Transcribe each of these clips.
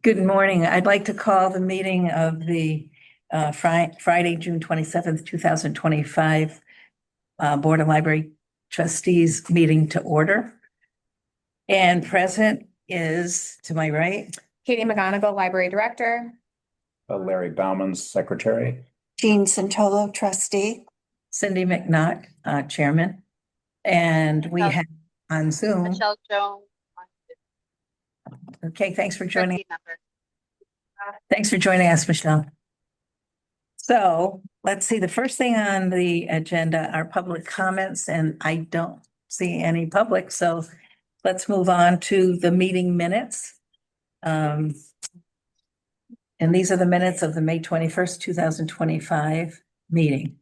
Good morning. I'd like to call the meeting of the Friday, June 27th, 2025 Board of Library Trustees meeting to order. And present is, to my right, Katie McGonigal, Library Director. Larry Bauman's secretary. Jean Santolo, trustee. Cindy McNaught, chairman. And we have on Zoom. Michelle Jones. Okay, thanks for joining. Thanks for joining us, Michelle. So let's see, the first thing on the agenda are public comments, and I don't see any public, so let's move on to the meeting minutes. And these are the minutes of the May 21st, 2025 meeting.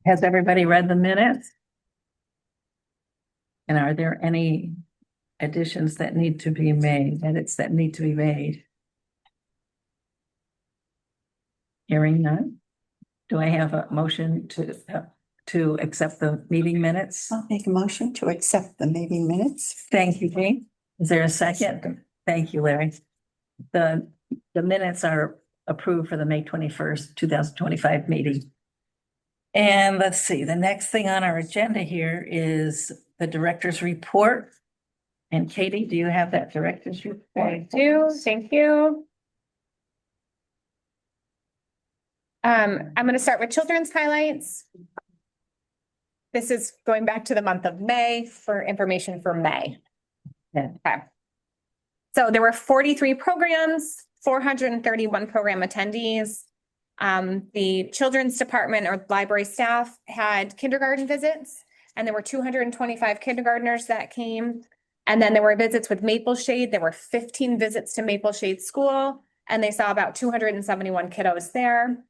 Has everybody read the minutes? And are there any additions that need to be made, edits that need to be made? Hearing none. Do I have a motion to accept the meeting minutes? I'll make a motion to accept the meeting minutes. Thank you, Jean. Is there a second? Thank you, Larry. The minutes are approved for the May 21st, 2025 meeting. And let's see, the next thing on our agenda here is the director's report. And Katie, do you have that director's report? I do, thank you. I'm going to start with children's highlights. This is going back to the month of May for information for May. Yeah. Okay. So there were 43 programs, 431 program attendees. The children's department or library staff had kindergarten visits, and there were 225 kindergartners that came. And then there were visits with Maple Shade. There were 15 visits to Maple Shade School, and they saw about 271 kiddos there.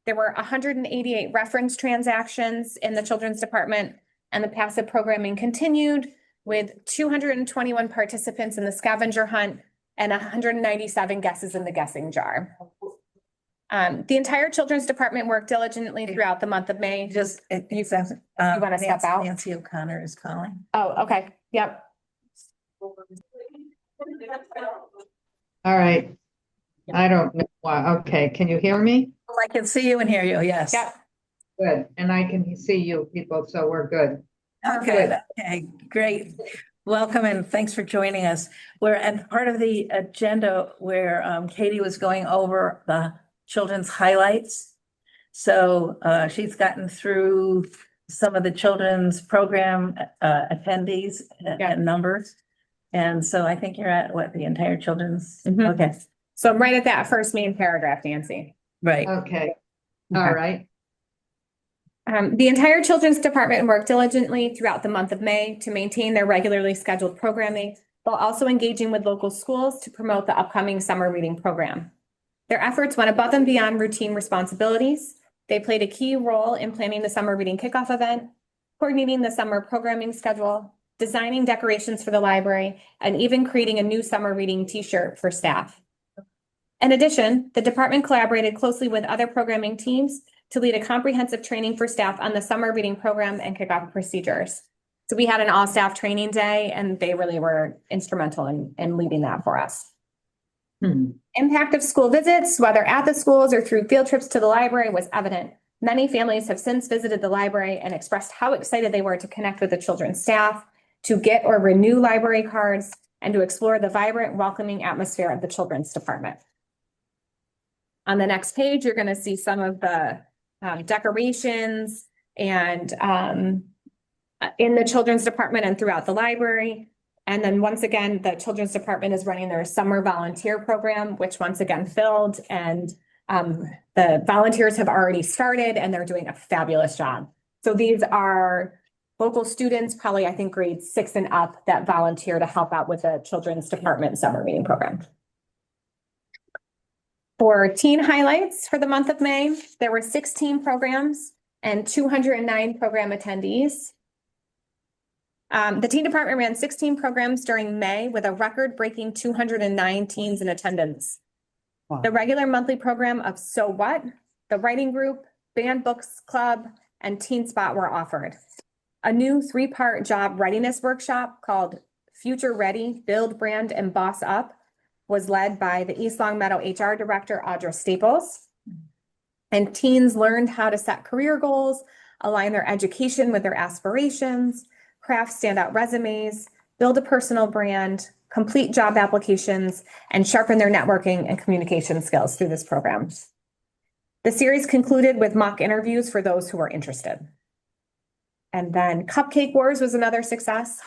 There were 188 reference transactions in the children's department, and the passive programming continued with 221 participants in the scavenger hunt and 197 guesses in the guessing jar. The entire children's department worked diligently throughout the month of May. You want to step out? Nancy O'Connor is calling. Oh, okay. Yep. All right. I don't know why. Okay, can you hear me? I can see you and hear you, yes. Yep. Good, and I can see you people, so we're good. Okay, okay, great. Welcome and thanks for joining us. We're at part of the agenda where Katie was going over the children's highlights. So she's gotten through some of the children's program attendees and numbers. And so I think you're at what, the entire children's? Okay. So I'm right at that first main paragraph, Nancy. Right. Okay, all right. The entire children's department worked diligently throughout the month of May to maintain their regularly scheduled programming, while also engaging with local schools to promote the upcoming summer reading program. Their efforts went above and beyond routine responsibilities. They played a key role in planning the summer reading kickoff event, coordinating the summer programming schedule, designing decorations for the library, and even creating a new summer reading t-shirt for staff. In addition, the department collaborated closely with other programming teams to lead a comprehensive training for staff on the summer reading program and kickoff procedures. So we had an all-staff training day, and they really were instrumental in leading that for us. Impact of school visits, whether at the schools or through field trips to the library, was evident. Many families have since visited the library and expressed how excited they were to connect with the children's staff, to get or renew library cards, and to explore the vibrant, welcoming atmosphere of the children's department. On the next page, you're going to see some of the decorations and in the children's department and throughout the library. And then once again, the children's department is running their summer volunteer program, which once again filled, and the volunteers have already started and they're doing a fabulous job. So these are local students, probably I think grades 6 and up, that volunteer to help out with the children's department summer reading program. For teen highlights for the month of May, there were 16 programs and 209 program attendees. The teen department ran 16 programs during May with a record-breaking 209 teens in attendance. Wow. The regular monthly program of So What, the writing group, band books club, and Teen Spot were offered. A new 3-part job readiness workshop called Future Ready, Build, Brand, and Boss Up was led by the East Long Meadow HR Director, Audra Staples. And teens learned how to set career goals, align their education with their aspirations, craft standout resumes, build a personal brand, complete job applications, and sharpen their networking and communication skills through this program. The series concluded with mock interviews for those who were interested. And then Cupcake Wars was another success.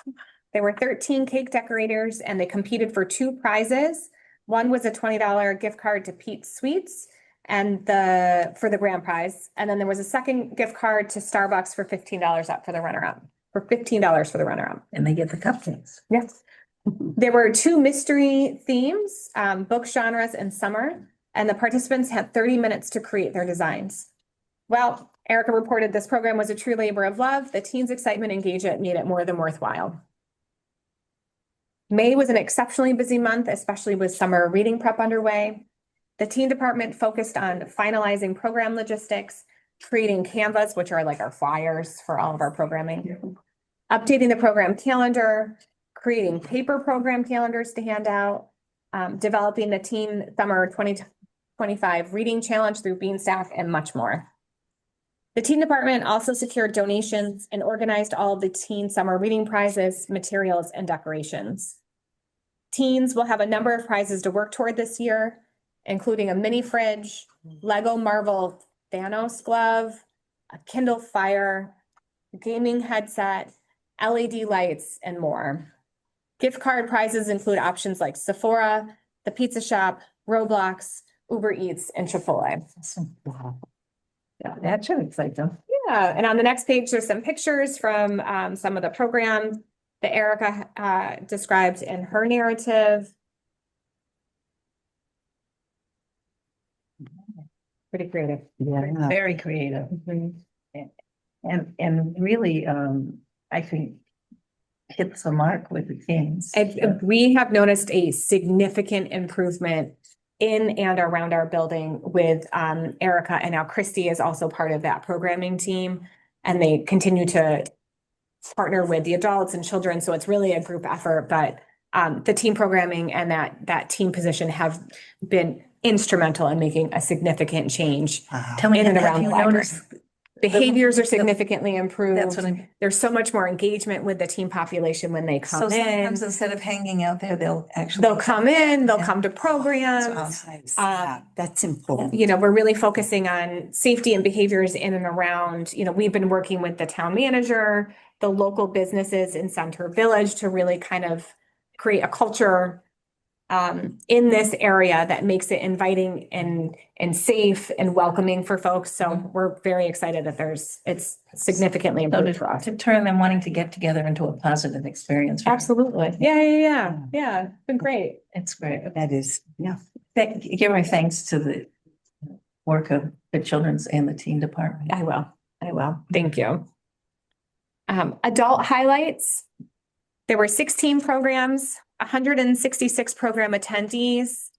There were 13 cake decorators and they competed for 2 prizes. One was a $20 gift card to Pete's Sweets and for the grand prize. And then there was a second gift card to Starbucks for $15 up for the runner-up, for $15 for the runner-up. And they get the cupcakes. Yes. There were 2 mystery themes, book genres and summer, and the participants had 30 minutes to create their designs. Well, Erica reported this program was a true labor of love. The teens' excitement and engagement made it more than worthwhile. May was an exceptionally busy month, especially with summer reading prep underway. The teen department focused on finalizing program logistics, creating canvas, which are like our flyers for all of our programming, updating the program calendar, creating paper program calendars to hand out, developing the Teen Summer 2025 Reading Challenge through Beanstack, and much more. The teen department also secured donations and organized all of the teen summer reading prizes, materials, and decorations. Teens will have a number of prizes to work toward this year, including a mini fridge, Lego Marvel Thanos glove, a Kindle Fire, gaming headset, LED lights, and more. Gift card prizes include options like Sephora, the Pizza Shop, Roblox, Uber Eats, and Chipotle. Wow. Yeah, that should excite them. Yeah, and on the next page, there's some pictures from some of the programs that Erica described in her narrative. Pretty creative. Yeah. Very creative. And really, I think hits the mark with the teens. We have noticed a significant improvement in and around our building with Erica, and now Christy is also part of that programming team, and they continue to partner with the adults and children. So it's really a group effort, but the team programming and that team position have been instrumental in making a significant change Tell me, in and have around you the library. noticed? Behaviors are significantly improved. That's what I'm. There's so much more engagement with the teen population when they So come in. sometimes instead of hanging out there, they'll actually. They'll come in, they'll Yeah. come to programs. Nice. Yeah, that's important. You know, we're really focusing on safety and behaviors in and around, you know, we've been working with the town manager, the local businesses in Center Village to really kind of create a culture in this area that makes it inviting and safe and welcoming for folks. So we're very excited that it's significantly So improved for us. to turn them wanting to get together into a positive experience. Absolutely. Yeah. It's been great. It's great. That is, yeah. Give our thanks to the work of the children's and the teen department. I will. Thank you. Adult highlights. There were 16 programs, 166 program attendees.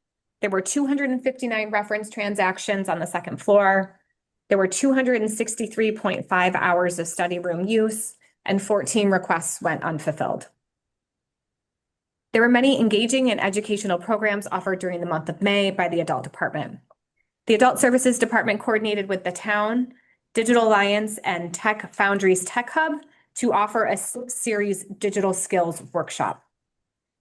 There were 259 reference transactions on the second floor. There were 263.5 hours of study room use, and 14 requests went unfulfilled. There were many engaging and educational programs offered during the month of May by the adult department. The Adult Services Department coordinated with the town, Digital Alliance, and Tech Foundry's Tech Hub to offer a 6-series digital skills workshop.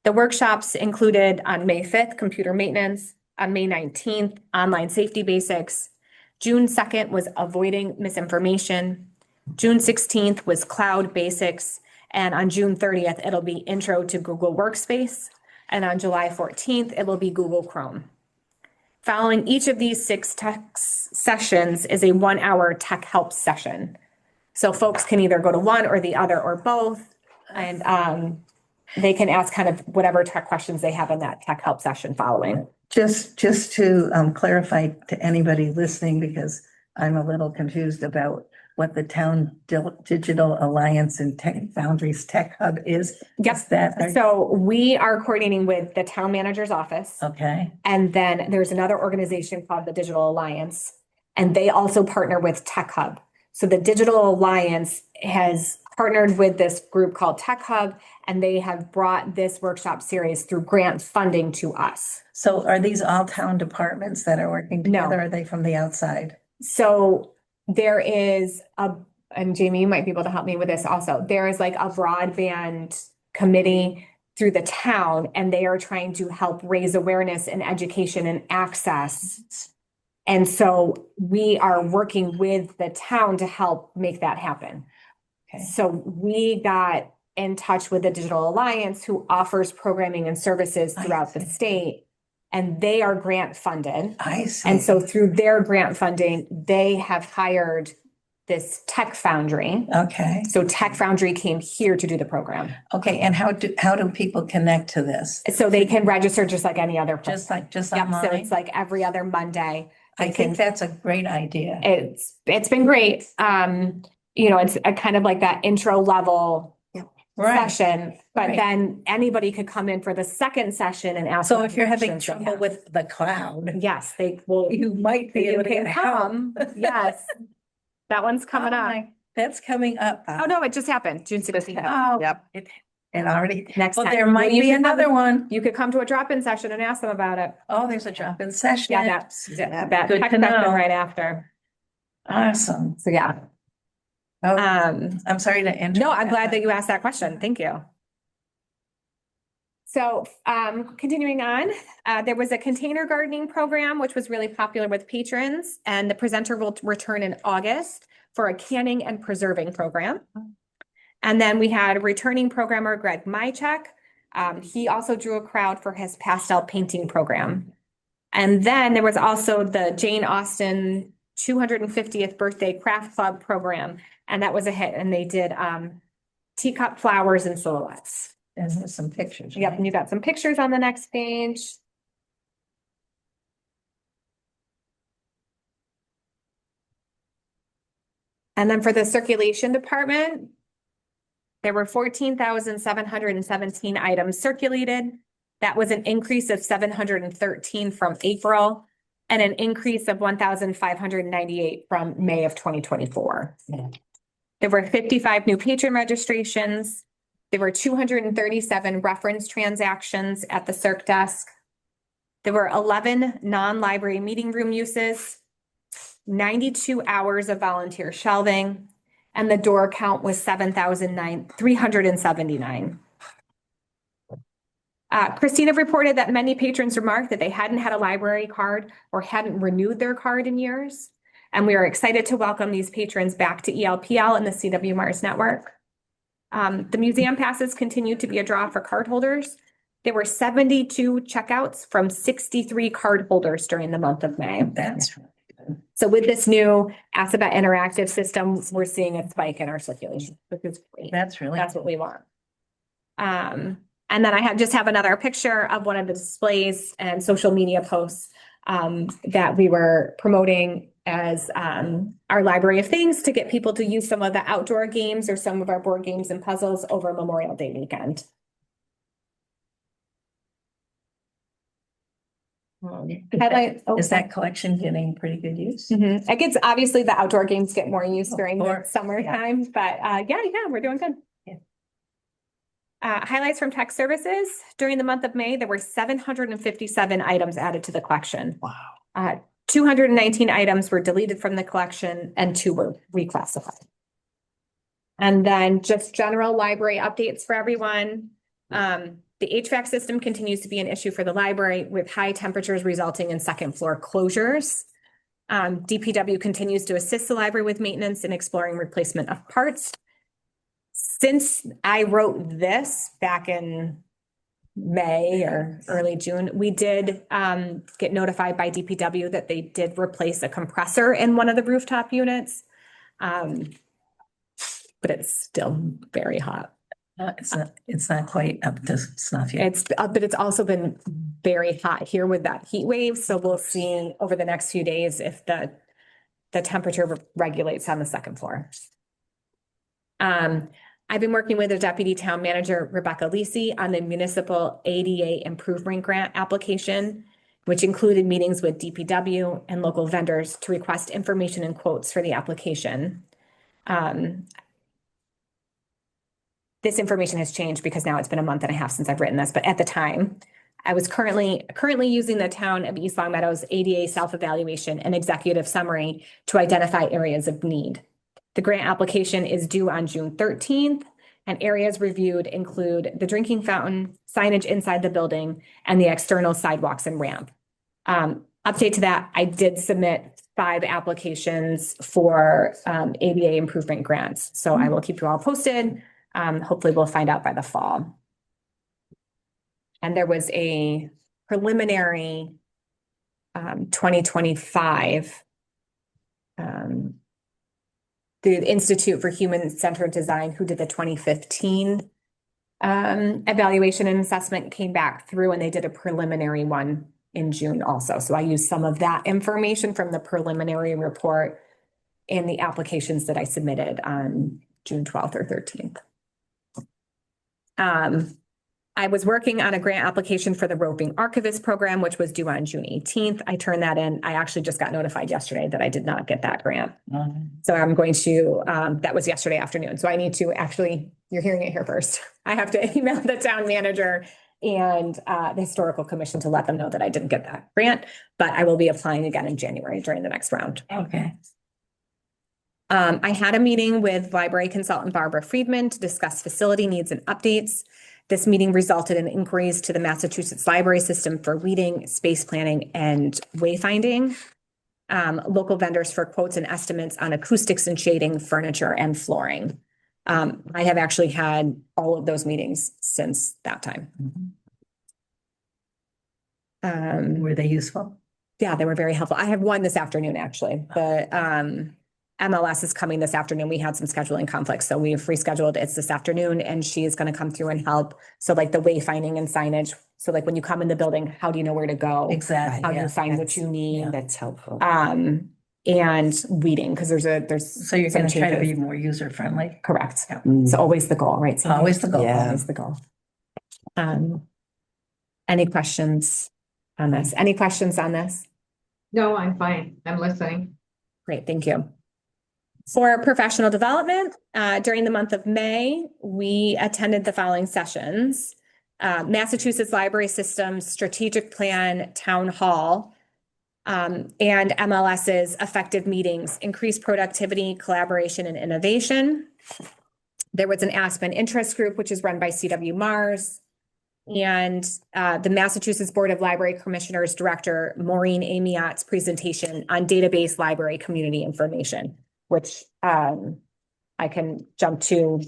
The workshops included on May 5th, computer maintenance, on May 19th, online safety basics. June 2nd was avoiding misinformation. June 16th was cloud basics. And on June 30th, it'll be intro to Google Workspace. And on July 14th, it will be Google Chrome. Following each of these 6 tech sessions is a 1-hour tech help session. So folks can either go to one or the other or both. And they can ask kind of whatever tech questions they have in that tech help session following. Just to clarify to anybody listening, because I'm a little confused about what the town Digital Alliance and Tech Foundry's Tech Hub is. Yep. Is that, So we are coordinating with the town manager's office. okay, And then there's another organization called the Digital Alliance. And they also partner with Tech Hub. So the Digital Alliance has partnered with this group called Tech Hub, and they have brought this workshop series through grant funding to us. So are these all town departments that are working No. together? Or are they from the outside? So there is and Jamie, you might be able to help me with this also. There is like a broadband committee through the town, and they are trying to help raise awareness and education and access. And so we are working with the town to help make that happen. Okay. So we got in touch with the Digital Alliance, who offers programming and services I throughout the see. state, and they are grant funded. I see. And so through their grant funding, they have hired this Tech Foundry. Okay, So Tech Foundry came here to do the program. okay, and how do people connect to this? So they can register just like any other. Just Yep, so online? it's like every other Monday. I they think can- that's a great idea. It's been great. It's a kind of like that intro level Right. session, but Right. then anybody could come in for the second session and ask. So what if you're having questions they trouble have. with the cloud, Yes, they will. you might be You able to can get help. come. Yes. That one's coming Oh up. my- That's coming up. Oh, no, it just happened, June 16th. Oh, Yep. it already, Next well, time. there might You be can come- another one. You could come to a drop-in session and ask them about it. Oh, there's a drop-in session. Yeah, that's Yeah. that Good tech to session know. right after. Awesome. So, yeah. Oh, I'm sorry to interrupt. No, I'm glad that you asked that question. Thank you. So, continuing on, there was a container gardening program, which was really popular with patrons, and the presenter will return in August for a canning and preserving program. And then we had a returning programmer, Greg Mychek. He also drew a crowd for his pastel painting program. And then there was also the Jane Austen 250th birthday craft club program, and that was a hit. And they did teacup flowers and silhouettes. And there's some pictures. Yep, right? and you got some pictures on the next page. And then for the circulation department, there were 14,717 items circulated. That was an increase of 713 from April and an increase of 1,598 from May of 2024. Yeah. There were 55 new patron registrations. There were 237 reference transactions at the circ desk. There were 11 non-library meeting room uses, 92 hours of volunteer shelving, and the door count was 7,379. Christina reported that many patrons remarked that they hadn't had a library card or hadn't renewed their card in years. And we are excited to welcome these patrons back to ELPL and the CW Mars network. The museum passes continue to be a draw for cardholders. There were 72 checkouts from 63 cardholders during the month of May. That's really good. So with this new Assabet interactive system, we're seeing a spike in our circulation, which is great. That's really. That's what we want. And then I just have another picture of one of the displays and social media posts that we were promoting as our library of things to get people to use some of the outdoor games or some of our board games and puzzles over Memorial Day weekend. Highlight. Is that collection getting pretty good use? Mhm. It gets, obviously, the outdoor games get more use during the Or- summertime, but yeah, we're doing good. Yeah. Highlights from tech services. During the month of May, there were 757 items added to the collection. Wow. 219 items were deleted from the collection and 2 were reclassified. And then just general library updates for everyone. The HVAC system continues to be an issue for the library with high temperatures resulting in second floor closures. DPW continues to assist the library with maintenance and exploring replacement of parts. Since I wrote this back in May or early June, we did get notified by DPW that they did replace a compressor in one of the rooftop units. But it's still very hot. It's not quite up to snuff yet. But it's also been very hot here with that heat wave. So we'll see over the next few days if the temperature regulates on the second floor. I've been working with the deputy town manager, Rebecca Lisi, on the municipal ADA improvement grant application. which included meetings with DPW and local vendors to request information and quotes for the application. This information has changed because now it's been a month and a half since I've written this, but at the time, I was currently using the town of East Long Meadow's ADA self-evaluation and executive summary to identify areas of need. The grant application is due on June 13th, and areas reviewed include the drinking fountain, signage inside the building, and the external sidewalks and ramp. Update to that, I did submit 5 applications for ADA improvement grants, so I will keep you all posted. Hopefully we'll find out by the fall. And there was a preliminary 2025 the Institute for Human-Centered Design, who did the 2015 evaluation and assessment, came back through and they did a preliminary one in June also. So I used some of that information from the preliminary report in the applications that I submitted on June 12th or 13th. I was working on a grant application for the roping archivist program, which was due on June 18th. I turned that in. I actually just got notified yesterday that I did not get that grant. So I'm going to, that was yesterday afternoon. So I need to actually, you're hearing it here first. I have to email the town manager and the historical commission to let them know that I didn't get that grant, but I will be applying again in January during the next round. Okay. I had a meeting with library consultant Barbara Friedman to discuss facility needs and updates. This meeting resulted in inquiries to the Massachusetts library system for reading, space planning, and wayfinding. Local vendors for quotes and estimates on acoustics and shading, furniture, and flooring. I have actually had all of those meetings since that time. Were they useful? Yeah, they were very helpful. I have one this afternoon, actually, but MLS is coming this afternoon. We had some scheduling conflicts, so we've rescheduled. It's this afternoon, and she is going to come through and help. So like the wayfinding and signage. So like when you come in the building, how do you know where to go? Exactly. How do you yeah. find what you need? That's helpful. And weeding, because there's So you're some going to try to be changes. more user friendly. Correct. Yeah. It's always the goal, right? Cindy? Always the goal. Yeah. Always the goal. Any questions on this? Any questions on this? No, I'm fine. I'm listening. Great, thank you. For professional development, during the month of May, we attended the following sessions. Massachusetts Library System Strategic Plan Town Hall, and MLS's effective meetings, increased productivity, collaboration, and innovation. There was an Aspen interest group, which is run by CW Mars. And the Massachusetts Board of Library Commissioners Director Maureen Amiot's presentation on database library community information, which I can jump to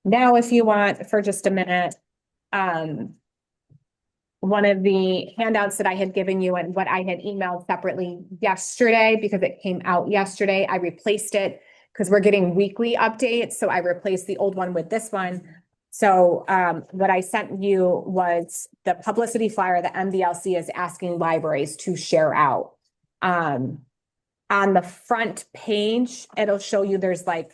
now if you want for just a minute. One of the handouts that I had given you and what I had emailed separately yesterday, because it came out yesterday, I replaced it because we're getting weekly updates. So I replaced the old one with this one. So what I sent you was the publicity flyer that MDLC is asking libraries to share out. On the front page, it'll show you there's like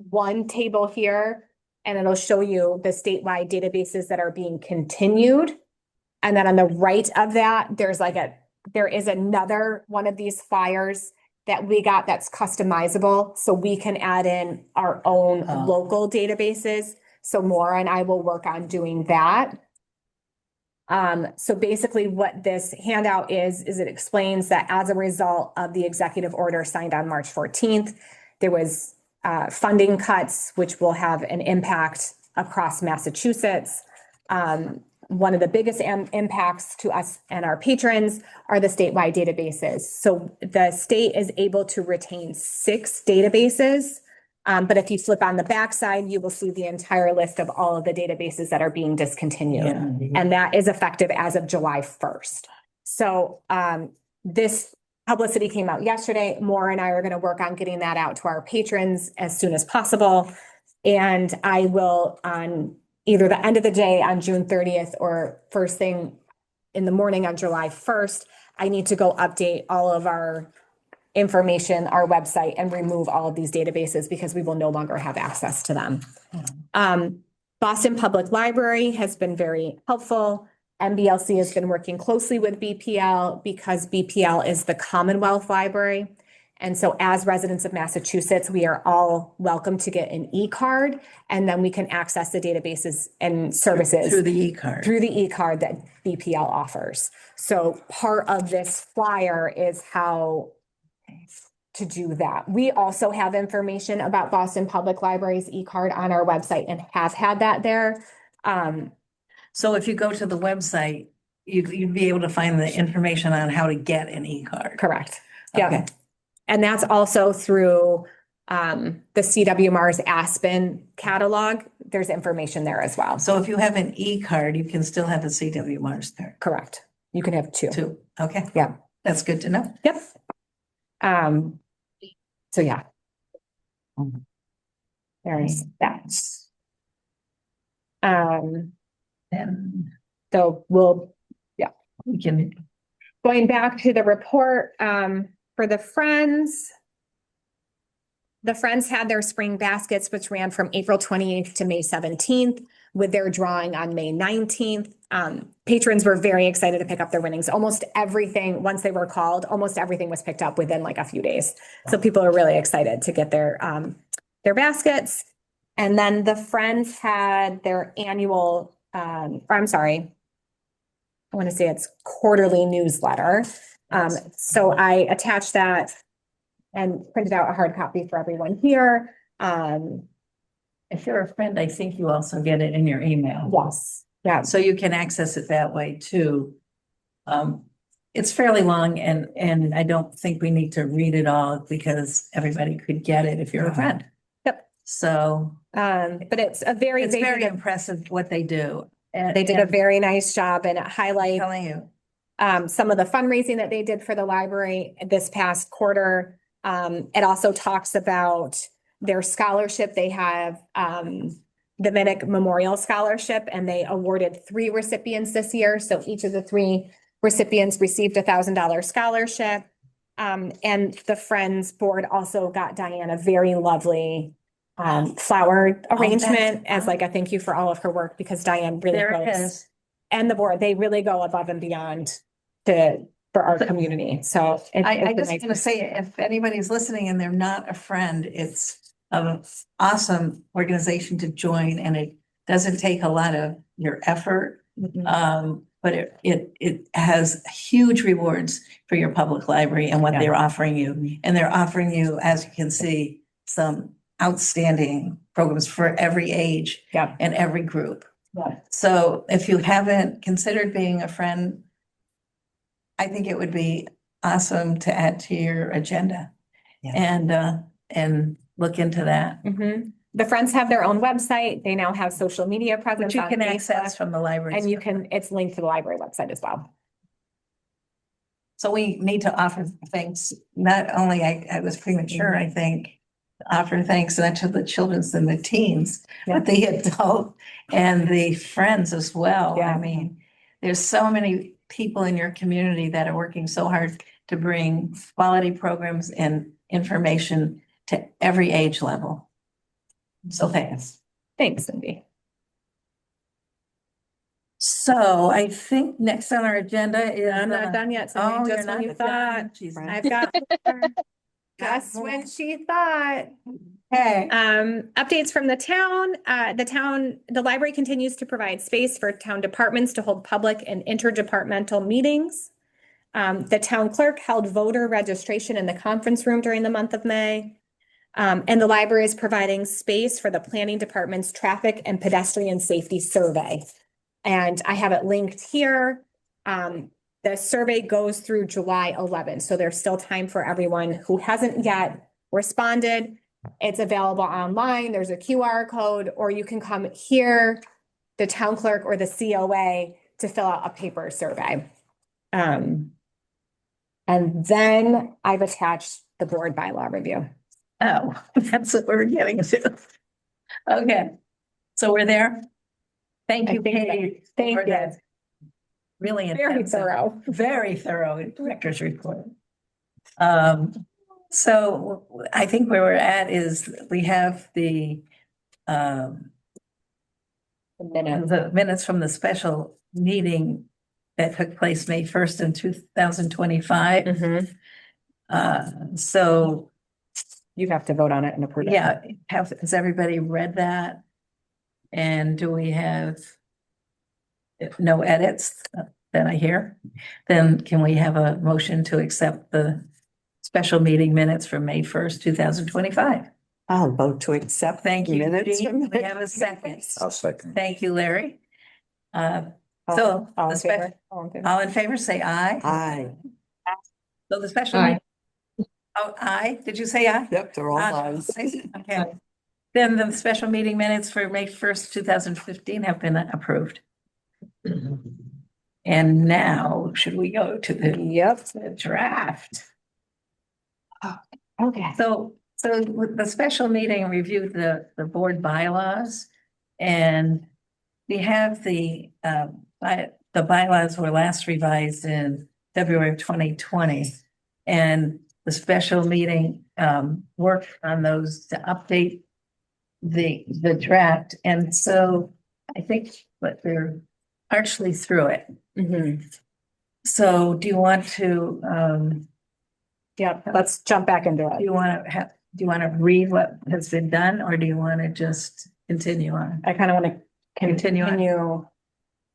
one table here, and it'll show you the statewide databases that are being continued. And then on the right of that, there is another one of these flyers that we got that's customizable. So we can add in our own local databases. So Maura and I will work on doing that. So basically what this handout is it explains that as a result of the executive order signed on March 14th, there was funding cuts, which will have an impact across Massachusetts. One of the biggest impacts to us and our patrons are the statewide databases. So the state is able to retain 6 databases. But if you flip on the backside, you will see the entire list of all of the databases that are being discontinued. Yeah. And that is effective as of July 1st. So this publicity came out yesterday. Maura and I are going to work on getting that out to our patrons as soon as possible. And I will, on either the end of the day on June 30th or first thing in the morning on July 1st, I need to go update all of our information, our website, and remove all of these databases because we will no longer have access to them. Boston Public Library has been very helpful MBLC has been working closely with BPL because BPL is the Commonwealth Library. And so as residents of Massachusetts, we are all welcome to get an e-card, and then we can access the databases and services Through the e-card. through the e-card that BPL offers. So part of this flyer is how to do that. We also have information about Boston Public Library's e-card on our website and have had that there. So if you go to the website, you'd be able to find the information on how to get an e-card. Correct. Yeah. Okay. And that's also through the CW Mars Aspen catalog. There's information there as well. So if you have an e-card, you can still have a CW Mars card Correct. You can have two. too. Okay. Yeah. That's good to know. Yep. So yeah. There's that. And So we'll, we can, going back to the report, for the Friends. The Friends had their spring baskets, which ran from April 28th to May 17th, with their drawing on May 19th. Patrons were very excited to pick up their winnings. Almost everything, once they were called, almost everything was picked up within like a few days. So people are really excited to get their baskets. And then the Friends had their annual, I'm sorry, I want to say it's quarterly newsletter. So I attached that and printed out a hard copy for everyone here. if you're a friend, I think you also get it in your email. Yes, yeah, So you can access it that way too. It's fairly long and I don't think we need to read it all because everybody could get it if you're a friend. Yep. So but it's a very, it's very impressive what they do. And they did a and very nice job, and it I'm highlights telling you, some of the fundraising that they did for the library this past quarter. It also talks about their scholarship. They have the Minnick Memorial Scholarship, and they awarded 3 recipients this year. So each of the 3 recipients received $1,000 scholarship. And the Friends Board also got Diane a very lovely flower arrangement as like a thank you for all of her work, because Diane really there it goes, is. and the board, they really go above and beyond for our community. So I just want to say, if anybody's listening and they're not a friend, it's an awesome organization to join, and it doesn't take a lot of your effort. But it has huge rewards for your public library and what they're offering you. And they're offering you, as you can see, some outstanding programs for every age and every group. So if you haven't considered being a friend, I think it would be awesome to add to your agenda and look into that. The Friends have their own website. They now have social media presence. Which you on can Facebook, access from the library. and you can, it's linked to the library website as well. So we need to offer thanks, not only, I was premature, I think, to offer thanks not to the children's and the teens, but the adult and the friends as well. I mean, there's so many people in your community that are working so hard to bring quality programs and information to every age level. So thanks. Thanks, Cindy. So I think next on our agenda is. I'm not done yet, Cindy. Oh, you're Just when not you done. thought. Jeez. I've got more. Just when she thought. Hey. Updates from the town. The library continues to provide space for town departments to hold public and interdepartmental meetings. The town clerk held voter registration in the conference room during the month of May. And the library is providing space for the planning department's traffic and pedestrian safety survey. And I have it linked here. The survey goes through July 11th, so there's still time for everyone who hasn't yet responded. It's available online. There's a QR code, or you can come here, the town clerk or the COA, to fill out a paper survey. And then I've attached the board bylaw review. Oh, that's what we're getting to. Okay, so we're there. Thank you, Katie. Thank for you. that really Very intensive, thorough. very thorough director's report. So I think where we're at is we have the Minutes. minutes from the special meeting that took place May 1st in 2025. So, You have to vote on it and approve it. yeah, has everybody read that? And do we have if no edits that I hear? Then can we have a motion to accept the special meeting minutes for May 1st, 2025? I'll vote to accept. Thank you, minutes Jean. from We have a second. I'll second. Thank you, Larry. So All the in special, favor? All in favor? all in favor, say aye. Aye. So the special. Aye. Oh, aye. Did you say aye? Yep, they're all Ayes. ayes. Okay. Then the special meeting minutes for May 1st, 2015 have been approved. And now should we go to the draft? Okay. So with the special meeting reviewed the board bylaws, and we have the bylaws were last revised in February of 2020. And the special meeting worked on those to update the draft. And so I think that they're partially through it. So do you want to Yeah, let's jump back into do it. you want to read what has been done, or do you want to just continue on? I kind of want to Continue on. continue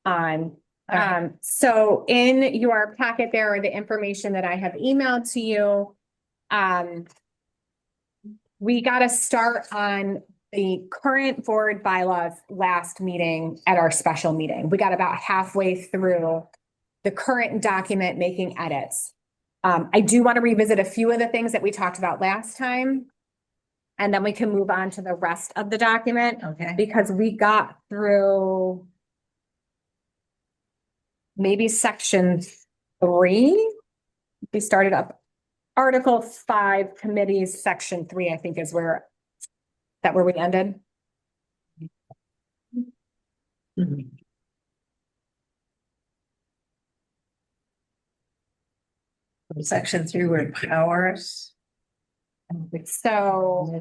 on. All right. So in your packet there are the information that I have emailed to you. We got to start on the current board bylaws last meeting at our special meeting. We got about halfway through the current document making edits. I do want to revisit a few of the things that we talked about last time. And then we can move on to the rest of the document Okay. because we got through maybe section 3. We started up Article 5 committees, section 3, I think is where we ended. Section 3 were powers. So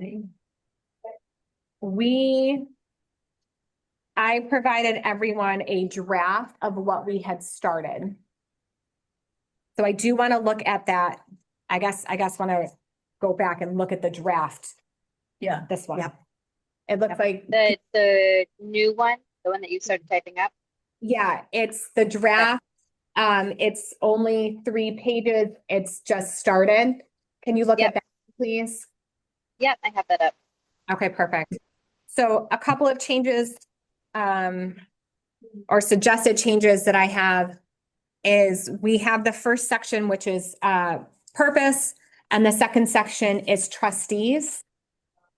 I provided everyone a draft of what we had started. So I do want to look at that. I guess want to go back and look at the draft, Yeah. this one. Yep. It looks like, The new one, the one that you started typing up? yeah, it's the draft. It's only 3 pages. It's just started. Can you look at Yep. that, please? Yep, I have that up. Okay, perfect. So a couple of changes, or suggested changes that I have is we have the first section, which is, purpose, and the second section is trustees.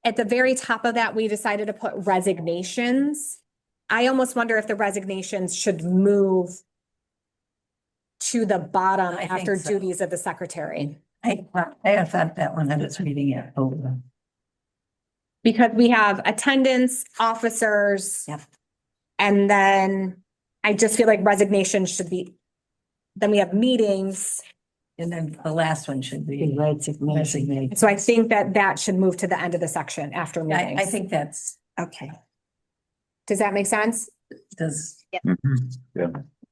At the very top of that, we decided to put resignations. I almost wonder if the resignations should move to the bottom I think after so. duties of the secretary. I have thought that one, I was reading it over. Because we have attendance, officers. Yep. And then I just feel like resignations should be, then we have meetings. And then the last one should be Resignation. resignation. So I think that should move to the end of the section after meetings. I think that's, Okay. Does that make sense? does, Yeah.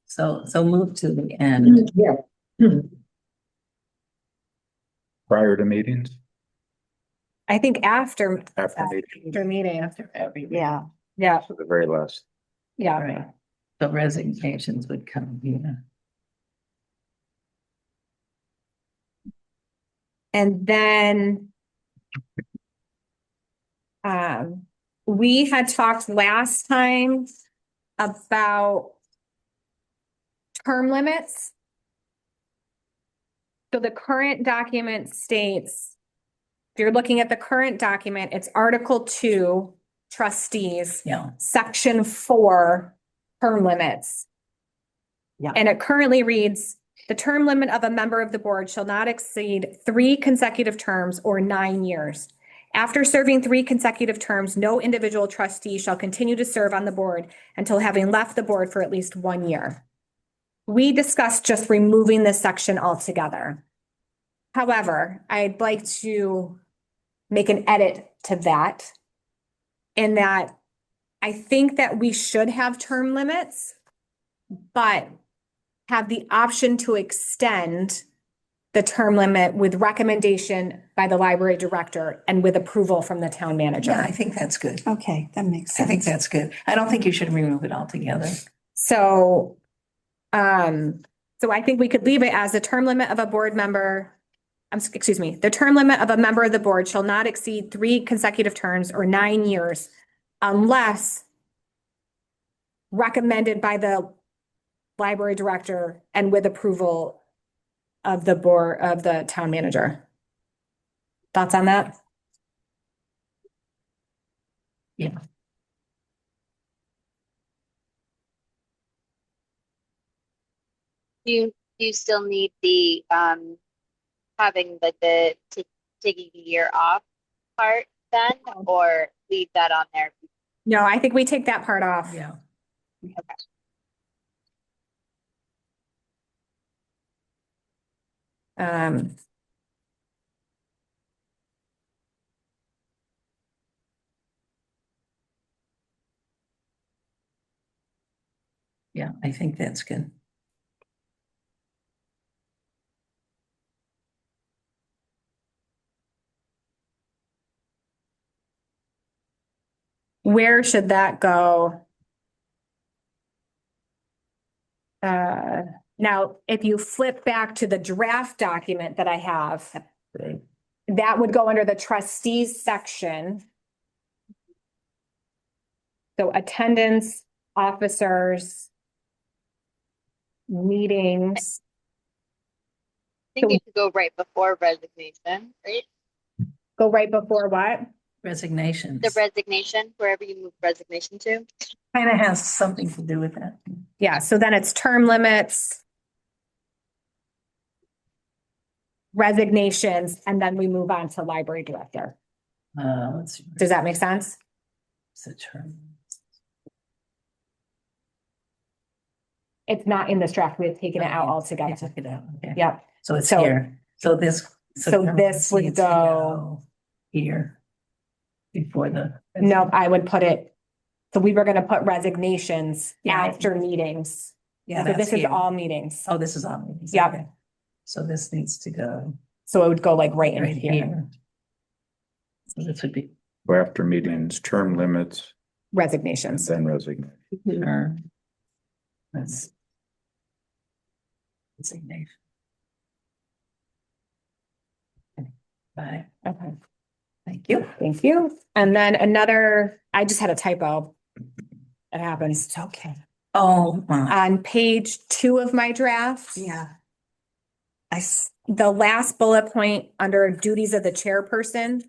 so move to the end. Prior to meetings, I think after after meetings, meeting. After every. Yeah. Yeah, to the very last. yeah. Right. So resignations would come, yeah. And then we had talked last time about term limits. So the current document states, if you're looking at the current document, it's Article 2, trustees, Yeah. Section 4, term limits. Yeah. And it currently reads, the term limit of a member of the board shall not exceed 3 consecutive terms or 9 years. After serving 3 consecutive terms, no individual trustee shall continue to serve on the board until having left the board for at least 1 year. We discussed just removing this section altogether. However, I'd like to make an edit to that in that I think that we should have term limits, but have the option to extend the term limit with recommendation by the library director and with approval from the town Yeah, I manager. think that's good. Okay, that makes I think sense. that's good. I don't think you should remove it altogether. So, so I think we could leave it as the term limit of a board member. Excuse me, the term limit of a member of the board shall not exceed 3 consecutive terms or 9 years unless recommended by the library director and with approval of the board, of the town manager. Thoughts on that? Yeah. Do you still need the, having like taking a year off part then, or leave that on there? No, I think we take that part off. Yeah. Um, Yeah, I think that's good. where should that go? Now, if you flip back to the draft document that I have, that would go under the trustees section. So attendance, officers, meetings. I think you could go right before resignation, right? Go right before what? Resignations. The resignation, wherever you move resignation to. Kind of has something to do with that. Yeah, so then it's term limits, resignations, and then we move on to library director. Let's see. Does that make sense? What's the term? It's not in this draft. We've taken it out Okay, altogether. you took it out, okay. Yep. So it's So- here. So this. So this would needs to go- here. Before the. No, I would put it, so we were gonna put resignations Yeah. after meetings. Yeah, So this that's is here. all meetings. Oh, this is all meetings. Yep. okay. So this needs to go So it would go like right in right here. here. So this would be. Go after meetings, term limits, and Resignations. then resignation. Term. That's. Resignation. Okay, bye. Okay, Thank you. thank you. And then another, I just had a typo. It happens. It's okay. Oh, On page 2 of my draft. Yeah. The last bullet point under duties of the chairperson,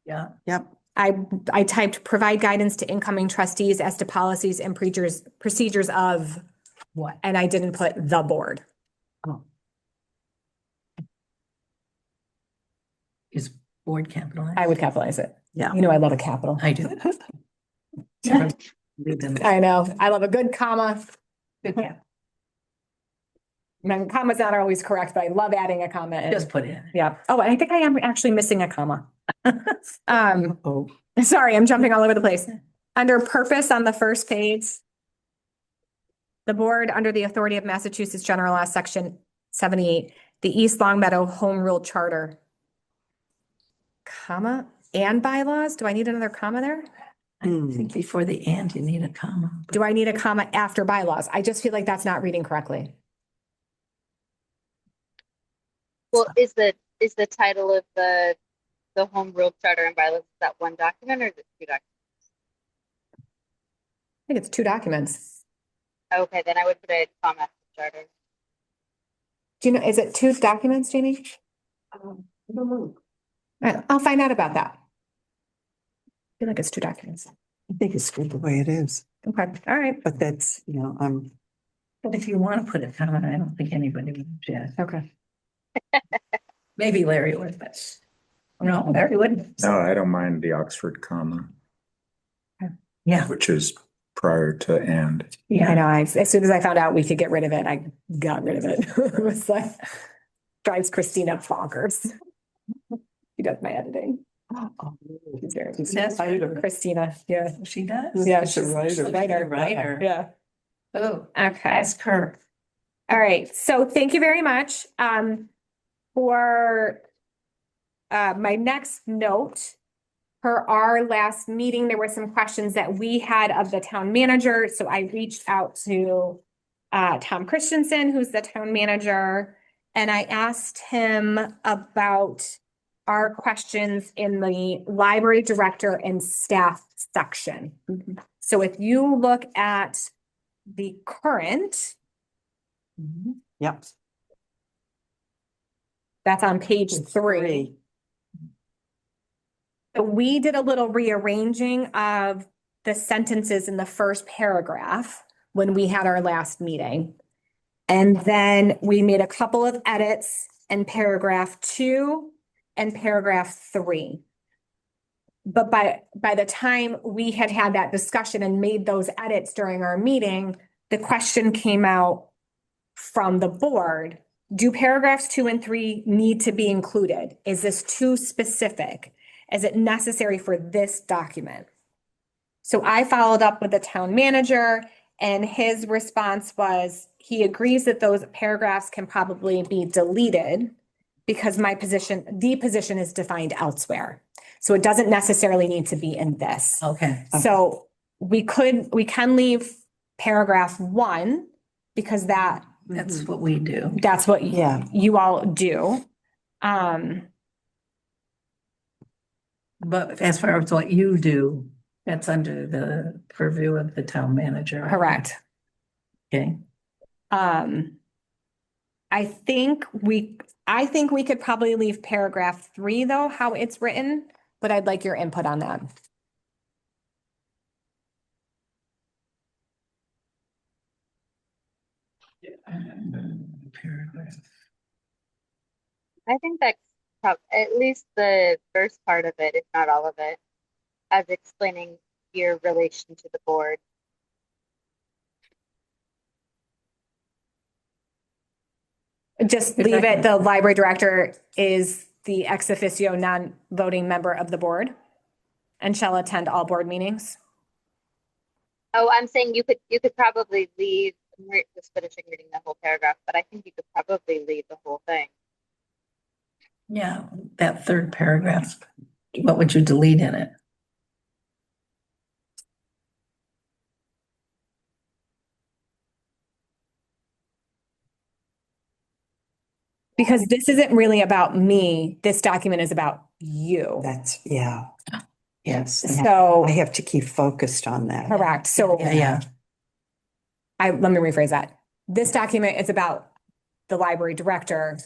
yeah, Yep. I typed provide guidance to incoming trustees as to policies and procedures of what, and I didn't put the board. is board capitalized? I would capitalize it. Yeah. You know, I love a capital. I do. Leave them. I know. I love a good comma. Good cap. My commas not always correct, but I love adding a comma in. Just put in. Yeah. Oh, and I think I am actually missing a comma. Oh, Sorry, I'm jumping all over the place. Under purpose on the first page, the board, under the authority of Massachusetts General Law, Section 78, the East Long Meadow Home Rule Charter. Comma and bylaws? Do I need another comma there? I think before the and, you need a comma. Do I need a comma after bylaws? I just feel like that's not reading correctly. Well, is the title of the home rule charter and bylaws, is that one document or is it 2 documents? I think it's 2 documents. Okay, then I would put a comma after the charter. Do you know, is it 2 documents, Jamie? All right, I'll find out about that. I feel like it's 2 documents. I think it's good the way it is, Okay, all right. but that's, But if you want to put a comma, I don't think anybody would object. Okay. Maybe Larry would, but no, Larry wouldn't. No, I don't mind the Oxford comma, Yeah, which is prior to and. I yeah. know, as soon as I found out we could get rid of it, I got rid of it. It was like, drives Christina bonkers. She does my editing. She's very- That's Christina, yeah. She does? Yeah, She's a she's writer. a writer. Writer. Yeah. Oh, Okay. ask her. All right, so thank you very much. For my next note, for our last meeting, there were some questions that we had of the town manager, so I reached out to Tom Christensen, who's the town manager, and I asked him about our questions in the library director and staff section. So if you look at the current, Yep. that's on page 3. So we did a little rearranging of the sentences in the first paragraph when we had our last meeting. And then we made a couple of edits in paragraph 2 and paragraph 3. But by the time we had that discussion and made those edits during our meeting, the question came out from the board. Do paragraphs 2 and 3 need to be included? Is this too specific? Is it necessary for this document? So I followed up with the town manager, and his response was he agrees that those paragraphs can probably be deleted because the position is defined elsewhere. So it doesn't necessarily need to be in this. Okay. So we can leave paragraph 1 because That's what we do. that's what Yeah. you all do. But as far as what you do, that's under the purview of the town manager. Correct. Okay. I think we could probably leave paragraph 3 though, how it's written, but I'd like your input on that. Paragraph. I think that's at least the first part of it, if not all of it, as explaining your relation to the board. Just leave it, the library director is the ex officio non-voting member of the board and shall attend all board meetings. Oh, I'm saying you could probably leave, I'm just finishing reading the whole paragraph, but I think you could probably leave the whole thing. Yeah, that third paragraph. What would you delete in it? Because this isn't really about me, this document is about you. That's, yeah. Yes. So, I have to keep focused on that. correct, so Yeah. let me rephrase that. This document is about the library director.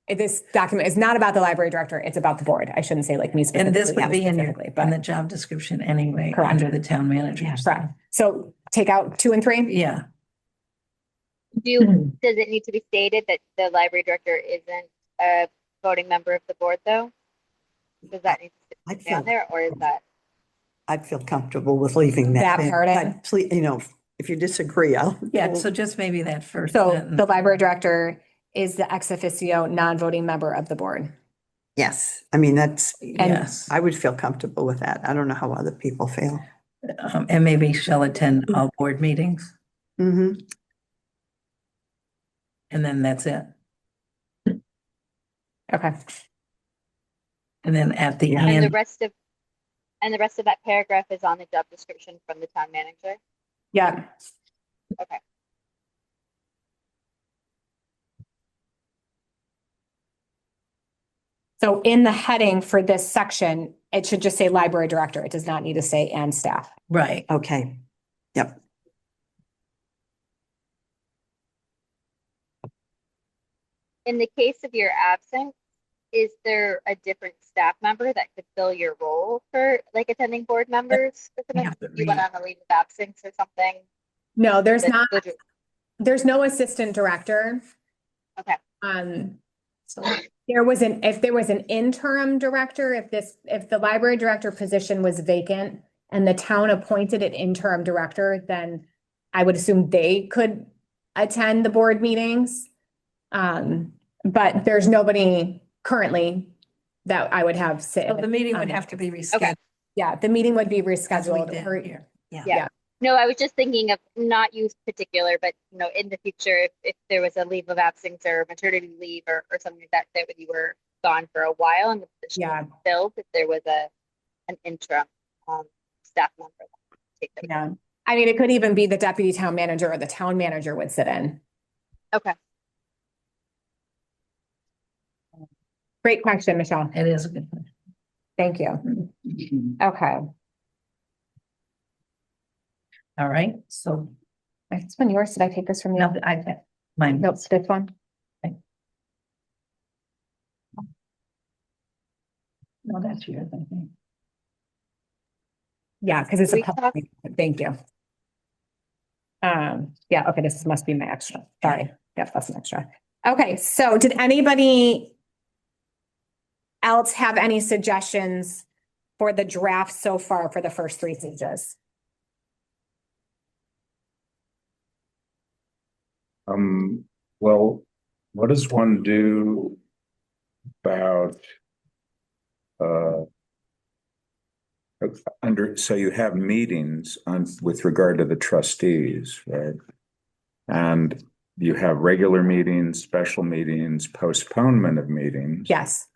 This document is not about the library director, it's about the board. I shouldn't say like me specifically. And this would be in specifically, in the but job description anyway, Correct. under the town manager. correct. So take out 2 and 3? Yeah. Does it need to be stated that the library director isn't a voting member of the board though? Does that need to I'd stay on feel, there, or is that? I'd feel comfortable with leaving that. That in. part in. But please, if you disagree, I'll. Yeah, so just maybe that first So sentence. the library director is the ex officio non-voting member of the board. Yes, I mean, Yes, I would feel comfortable with that. I don't know how other people feel. and maybe shall attend all board meetings, Mm-hmm. and then that's it. Okay. And then at the Yeah. And the end, rest of that paragraph is on the job description from the town manager. Yeah. Okay. So in the heading for this section, it should just say library director. It does not need to say and staff. right, Okay, yep. In the case of your absence, is there a different staff member that could fill your role for like attending board members? have to You went read. on a leave of absence or something? No, there's that not, would- there's no assistant director. Okay. So If there was an interim director, if the library director position was vacant and the town appointed an interim director, then I would assume they could attend the board meetings. But there's nobody currently that I would have sit. the meeting would on have it. to be rescheduled. Yeah, the meeting would be As we rescheduled. did or- here. Yeah. No, I was just thinking of not you particular, but in the future, if there was a leave of absence or maternity leave or something like that, that when you were gone for a while and the position Yeah. was filled, if there was an interim staff member that would take them. Yeah. I mean, it could even be the deputy town manager or the town manager would sit in. Okay. Great question, Michelle. It is a good one. Thank you. Okay. All right, so, This one yours. Did I take this from you? no, I, mine. Nope, this one. No, that's yours, I think. Yeah, because it's a We public meeting. Thank you. Yeah, okay, this must be my extra. Sorry. Yep, that's an extra. Okay, so did anybody else have any suggestions for the draft so far for the first 3 pages? Well, what does one do about so you have meetings with regard to the trustees, right? And you have regular meetings, special meetings, postponement of meetings. Yes.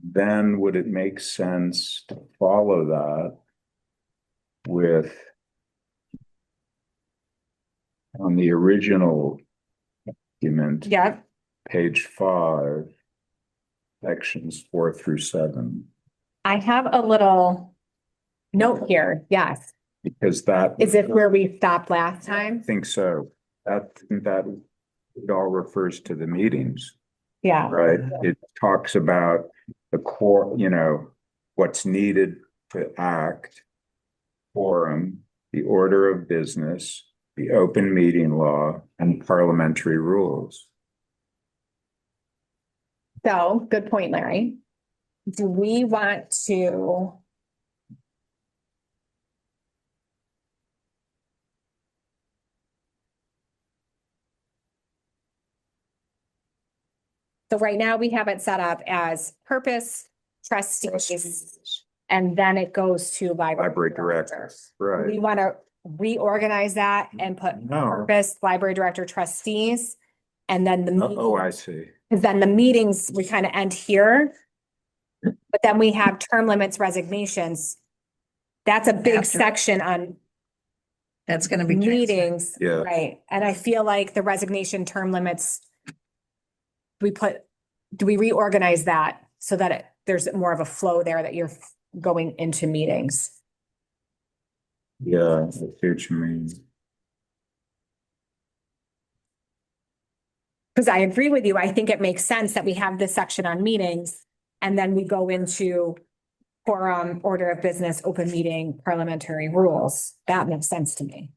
Then would it make sense to follow that with on the original document, Yeah. page 5, sections 4 through 7? I have a little note here. Yes. Because that Is it where we stopped last I time? think so. That it all refers to the meetings, Yeah. right? It talks about the core, what's needed to act, quorum, the order of business, the open meeting law, and parliamentary rules. So, good point, Larry. Do we want to? So right now we have it set up as purpose, trustees, and then it goes to Library director, right? We want to reorganize that and put No. purpose, library director, trustees, and then the Oh, I meeting, see. because then the meetings, we kind of end here. But then we have term limits, resignations. That's a big After. section on That's gonna be. meetings, Yeah. right? And I feel like the resignation term limits. Do we reorganize that so that there's more of a flow there that you're going into meetings? Yeah, I see what you mean. Because I agree with you. I think it makes sense that we have this section on meetings and then we go into quorum, order of business, open meeting, parliamentary rules. That makes sense to me.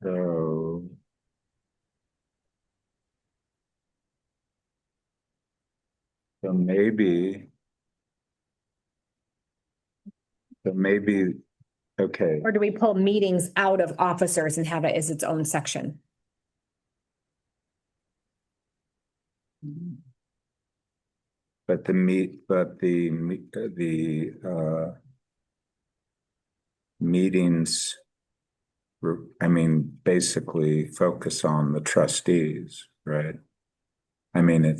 So maybe. Okay. Or do we pull meetings out of officers and have it as its own section? But the meetings, I mean, basically focus on the trustees, right? I mean,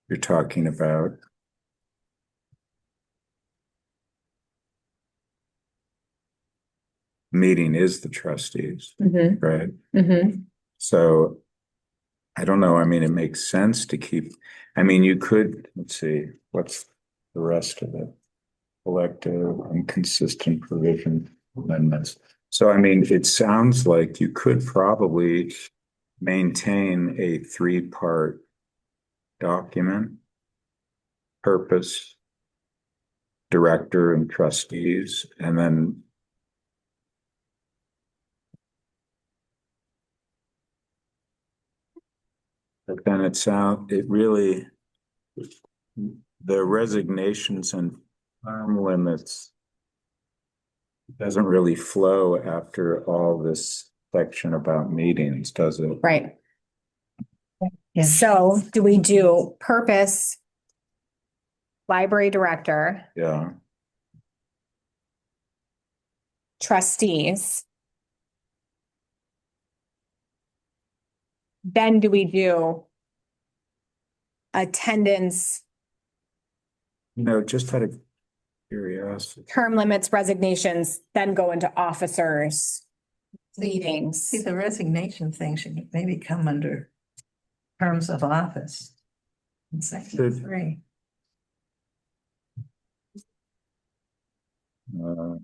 you're talking about meeting is the trustees, Mm-hmm. right? Mm-hmm. So I don't know. I mean, it makes sense to keep, I mean, you could, let's see, what's the rest of it? Collective and consistent provision amendments. So, I mean, it sounds like you could probably maintain a 3-part document, purpose, director and trustees, and then but then it really, the resignations and term limits doesn't really flow after all this section about meetings, does it? Right. Yeah. So do we do purpose, library director, Yeah, trustees. Then do we do attendance, just out of curiosity. term limits, resignations, then go into officers, meetings? See, the resignation thing should maybe come under terms of office. In section Should. 3. Uh,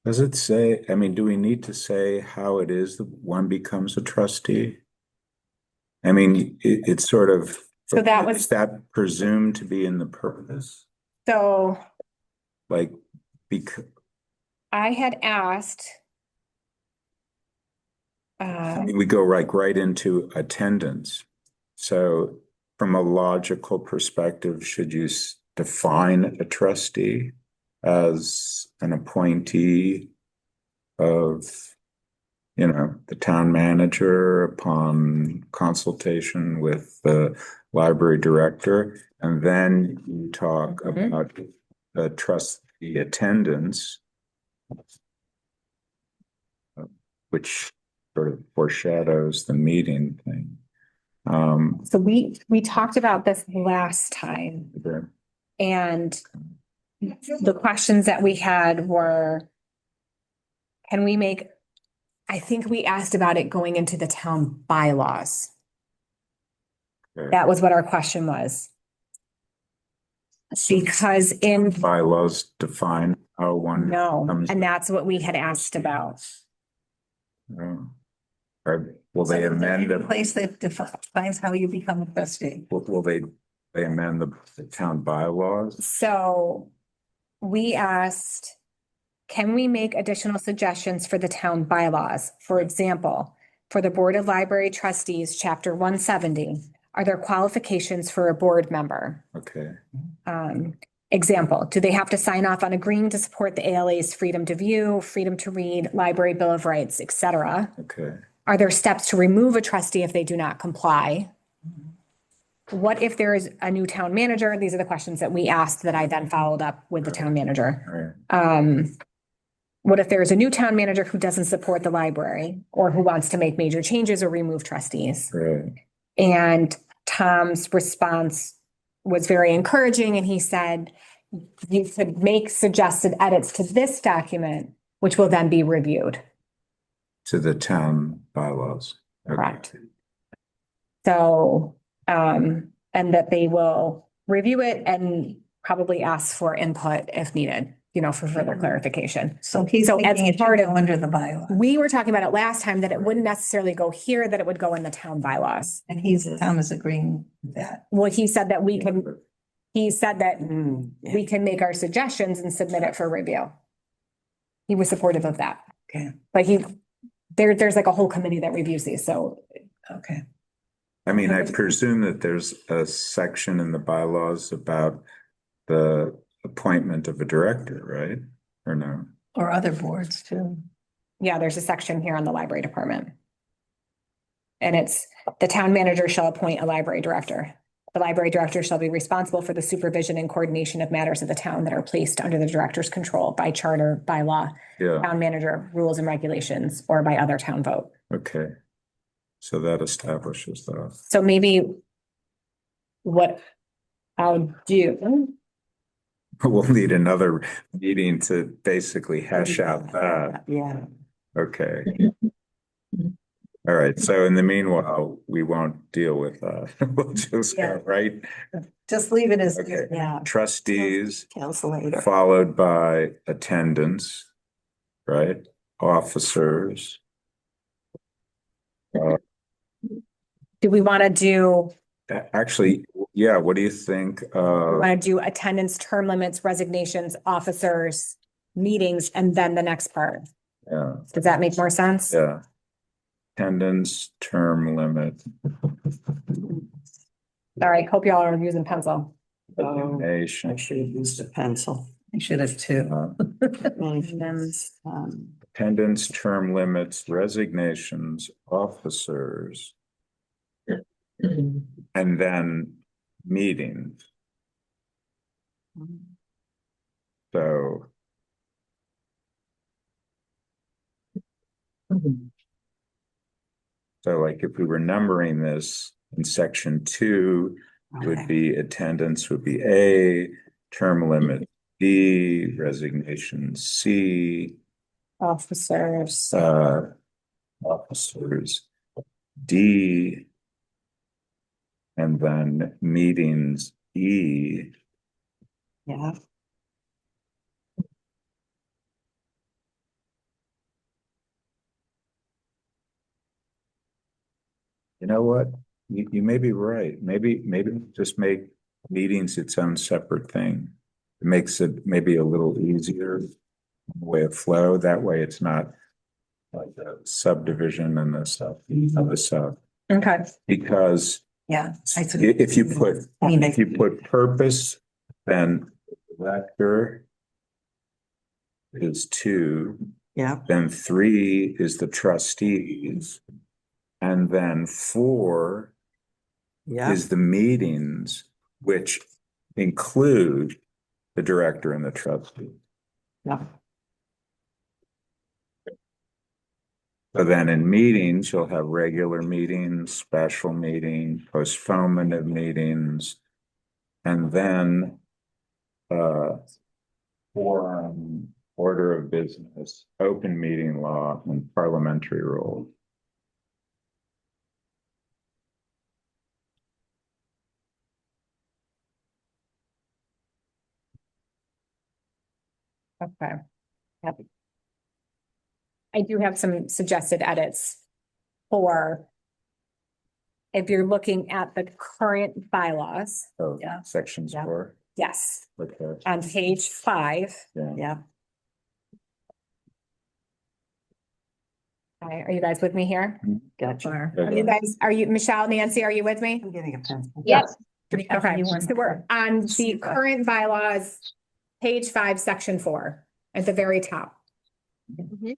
Does it say, I mean, do we need to say how it is that one becomes a trustee? I mean, it's sort of. So that was- Is that presumed to be in the purpose? So Like, because, I had asked. I mean, we go right into attendance. So from a logical perspective, should you define a trustee as an appointee of, the town manager upon consultation with the library director? And then you talk Mhm. about the trustee attendance, which sort of foreshadows the meeting thing. So we talked about this last time, Okay. and the questions that we had were, can we make, I think we asked about it going into the town bylaws. Okay. That was what our question was. Because in, Bylaws define how one no, comes. and that's what we had asked about. Or will they amend A the, place that defines how you become a trustee. will they amend the town bylaws? So we asked, can we make additional suggestions for the town bylaws? For example, for the Board of Library Trustees, Chapter 170, are there qualifications for a board member? Okay, Example, do they have to sign off on agreeing to support the ALA's freedom to view, freedom to read, library bill of rights, etc.? okay, Are there steps to remove a trustee if they do not comply? What if there is a new town manager? These are the questions that we asked that I then followed up with the town manager. all right, What if there is a new town manager who doesn't support the library or who wants to make major changes or remove trustees? right, And Tom's response was very encouraging, and he said, you could make suggested edits to this document, which will then be reviewed. to the town bylaws. Okay. Correct. So, and that they will review it and probably ask for input if needed, for further clarification. So he's So as thinking it part should of- go under the bylaw. We were talking about it last time, that it wouldn't necessarily go here, that it would go in the town bylaws. And Tom is agreeing with that. Well, he said that we can, he said that Yeah. we can make our suggestions and submit it for review. He was supportive of that, Okay, but there's like a whole committee that reviews these, so. okay. I mean, I presume that there's a section in the bylaws about the appointment of a director, right? Or no? Or other boards too. Yeah, there's a section here on the library department. And it's, the town manager shall appoint a library director. The library director shall be responsible for the supervision and coordination of matters of the town that are placed under the director's control by charter, by law, Yeah, town manager, rules and regulations, or by other town vote. okay. So that establishes that. So maybe what I'll do, We'll need another meeting to basically hash out that. Yeah. Okay. All right, so in the meanwhile, we won't deal with that. We'll just Yeah. go right. Just leave it as. Okay. Yeah. Trustees, Council later. followed by attendance, right? Officers. do we want to do, Actually, yeah, what do you think? want to do attendance, term limits, resignations, officers, meetings, and then the next part? Yeah, Does that make more sense? yeah. Attendance, term limit, All right, hope y'all are using pencil. I nation. should have used a pencil. I should have too. Uh, And then, attendance, term limits, resignations, officers, and then meetings. So like if we were numbering this in section 2, it would Okay. be attendance would be A, term limit B, resignation C, Officers. officers D, and then meetings E. Yeah. You know what? You may be right. Maybe just make meetings its own separate thing. It makes it maybe a little easier way of flow. That way it's not like a subdivision and the stuff of the sub. Okay. Because Yeah. if you put purpose, then director is 2, Yeah. then 3 is the trustees, and then 4 Yeah. is the meetings, which include the director and the trustee. Yeah. So then in meetings, you'll have regular meetings, special meetings, postponement of meetings, and then forum, order of business, open meeting law, and parliamentary rules. Okay. Yep. I do have some suggested edits for if you're looking at the current bylaws. So Yeah. sections Yeah. 4. Yes, Okay. on page 5. Yeah. Yeah. Are you guys with me here? Gotcha. Are you, Michelle, Nancy, are you with me? I'm getting a pencil. Yep. Okay, so we're on the current bylaws, page 5, section 4, at the very top. Mhm.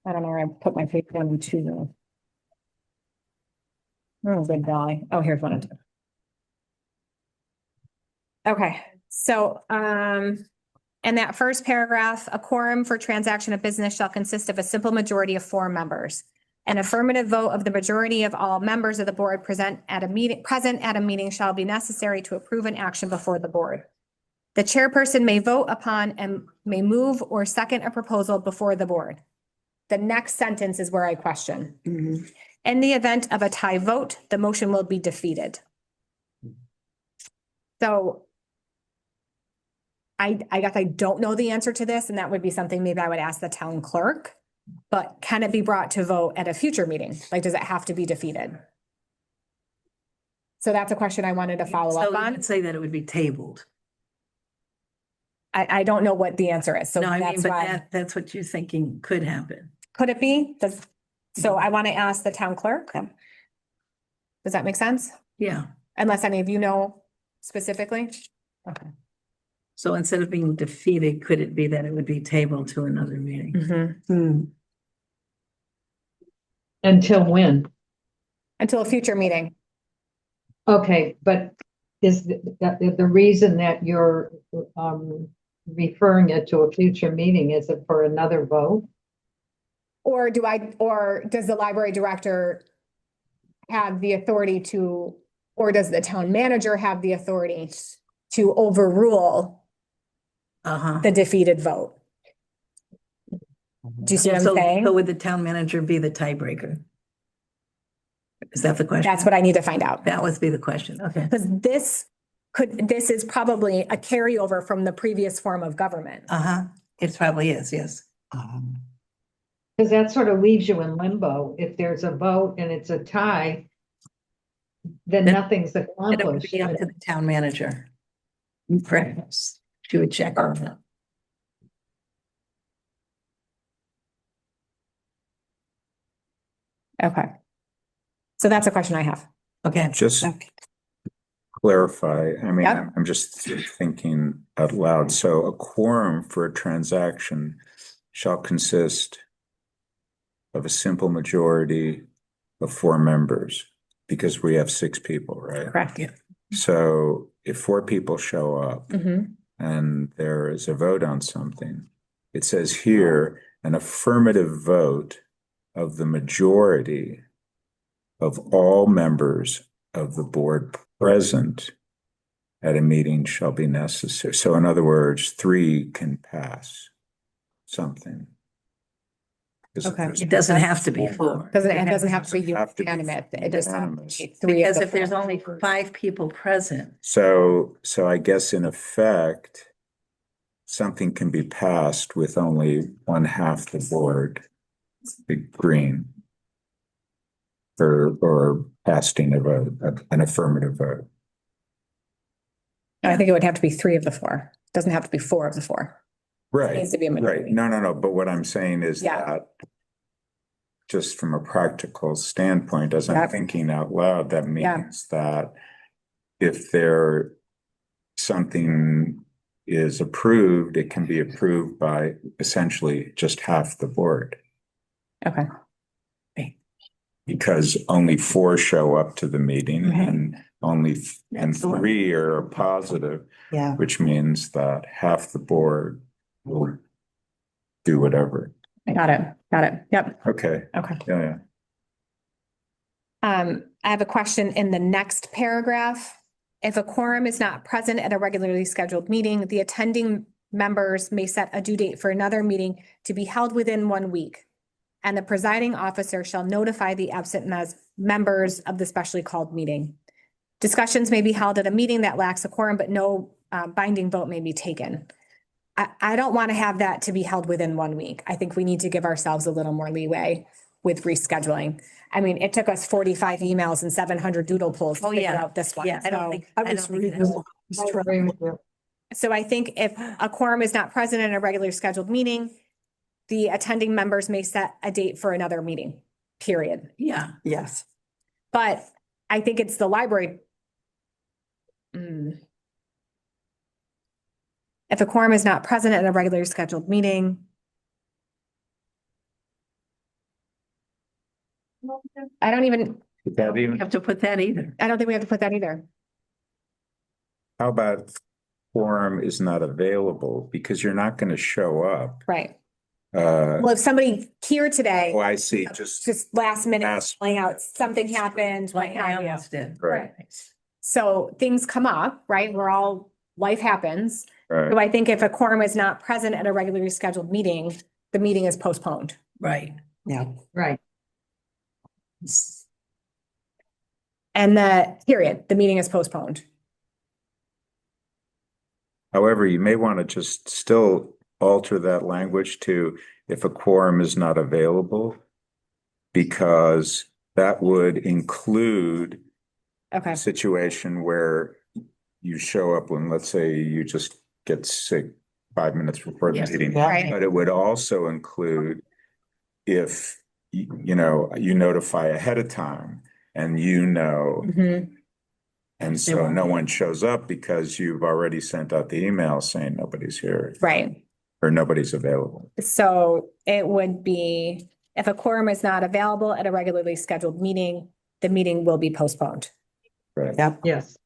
I don't know where I put my page 1 and 2 though. Oh, good golly. Oh, here's 1 and 2. Okay, so, in that first paragraph, a quorum for transaction of business shall consist of a simple majority of 4 members. An affirmative vote of the majority of all members of the board present at a meeting shall be necessary to approve an action before the board. The chairperson may vote upon and may move or second a proposal before the board. The next sentence is where I question. Mhm. In the event of a tie vote, the motion will be defeated. So I guess I don't know the answer to this, and that would be something maybe I would ask the town clerk. But can it be brought to vote at a future meeting? Like, does it have to be defeated? So that's a question I wanted to follow up So you on. would say that it would be tabled. I don't know what the answer is, so No, I mean, that's but why. that's what you're thinking could happen. Could it be? So I want to ask the town clerk. Yep. Does that make sense? Yeah. Unless any of you know specifically? Okay. So instead of being defeated, could it be that it would be tabled to another meeting? Mhm. Hmm. Until when? Until a future meeting. Okay, but is the reason that you're referring it to a future meeting, is it for another vote? Or does the library director have the authority to, or does the town manager have the authority to overrule Uh-huh. the defeated vote? Do you see what I'm So saying? would the town manager be the tiebreaker? Is that the question? That's what I need to find out. That would be the question. Okay. Because this is probably a carryover from the previous form of government. Uh-huh. It probably is, yes. Because that sort of leaves you in limbo. If there's a vote and it's a tie, then Then nothing's It would accomplished. be up to the town manager. Perhaps. She would check on that. Okay. So that's a question I have. Okay. Just Okay. clarify, I mean, Yep. I'm just thinking out loud. So a quorum for a transaction shall consist of a simple majority of 4 members, because we have 6 people, right? Correct. Yeah. So if 4 people show up Mhm. and there is a vote on something, it says here, an affirmative vote of the majority of all members of the board present at a meeting shall be necessary. So in other words, 3 can pass something. Okay. It doesn't have to be 4. It doesn't have to be Have to be unanimous. It just unanimous. needs 3 of Because the if there's 4. only 5 people present, So I guess in effect, something can be passed with only 1/2 the board agreeing or casting a vote, an affirmative vote. I think it would have to be 3 of the 4. Doesn't have to be 4 of the 4. It Right, needs to be a right. majority. No. But what I'm saying is Yeah. that just from a practical standpoint, as I'm Yep. thinking out loud, that Yeah. means that if something is approved, it can be approved by essentially just half the board, Okay. because only 4 show up to the meeting Right. and That's the one. 3 are positive, Yeah. which means that half the board will do whatever. I got it. Got it. Yep. Okay, Okay. yeah. I have a question in the next paragraph. If a quorum is not present at a regularly scheduled meeting, the attending members may set a due date for another meeting to be held within 1 week. And the presiding officer shall notify the absent members of the specially called meeting. Discussions may be held at a meeting that lacks a quorum, but no binding vote may be taken. I don't want to have that to be held within 1 week. I think we need to give ourselves a little more leeway with rescheduling. I mean, it took us 45 emails and 700 doodle polls to Oh, figure yeah. out this one. Yeah, I don't So- think. I I was don't think reading it is. them. I agree with you. So I think if a quorum is not present in a regularly scheduled meeting, the attending members may set a date for another meeting, period. Yeah, Yes. But I think it's the library. If a quorum is not present at a regularly scheduled meeting. I don't you have to put that either. think we have to put that either. How about quorum is not available because you're not going to show up? Right. Uh, Well, if somebody here today, oh, I see, just last minute, last- playing out, something happened, what Like I have you. almost did. Right. So things come up, right? Life happens. right. So I think if a quorum is not present at a regularly scheduled meeting, the meeting is postponed. Right. Yeah. Right. And the meeting is postponed. However, you may want to just still alter that language to if a quorum is not available, because that would include Okay. a situation where you show up when, let's say, you just get sick 5 minutes before the Yes. meeting. Yeah. Right. But it would also include if, you notify ahead of time and Mhm. and They so won't. no one shows up because you've already sent out the email saying nobody's here Right. or nobody's available. So it would be, if a quorum is not available at a regularly scheduled meeting, the meeting will be postponed. Right. Yep. Yes.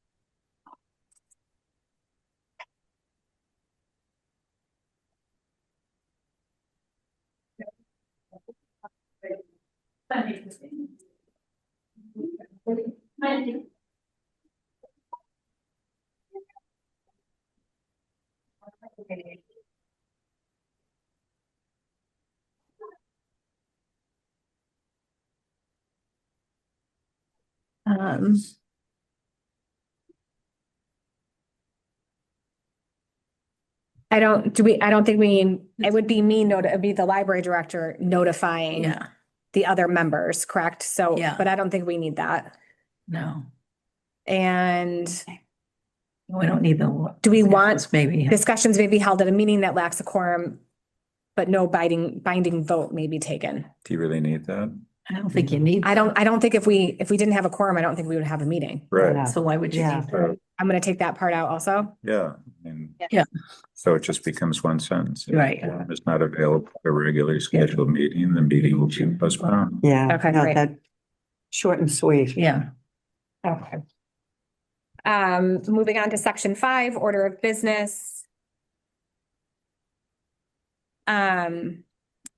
Um, I don't think it would be it'd be the library director notifying Yeah, the other members, correct? So, Yeah. but I don't think we need that. no, And we don't need the. Do we want Maybe. discussions may be held at a meeting that lacks a quorum, but no binding vote may be taken. Do you really need that? I don't think you need. I don't think if we didn't have a quorum, I don't think we would have a meeting. Right. Yeah. So why would you Yeah. need that? I'm gonna take that part out also. Yeah, and Yeah. so it just becomes one sentence. If Right. the quorum is not available at a regularly scheduled meeting, the meeting will be postponed. Yeah, Okay, no, great. that short and sweet. Yeah, Okay. Moving on to section 5, order of business. An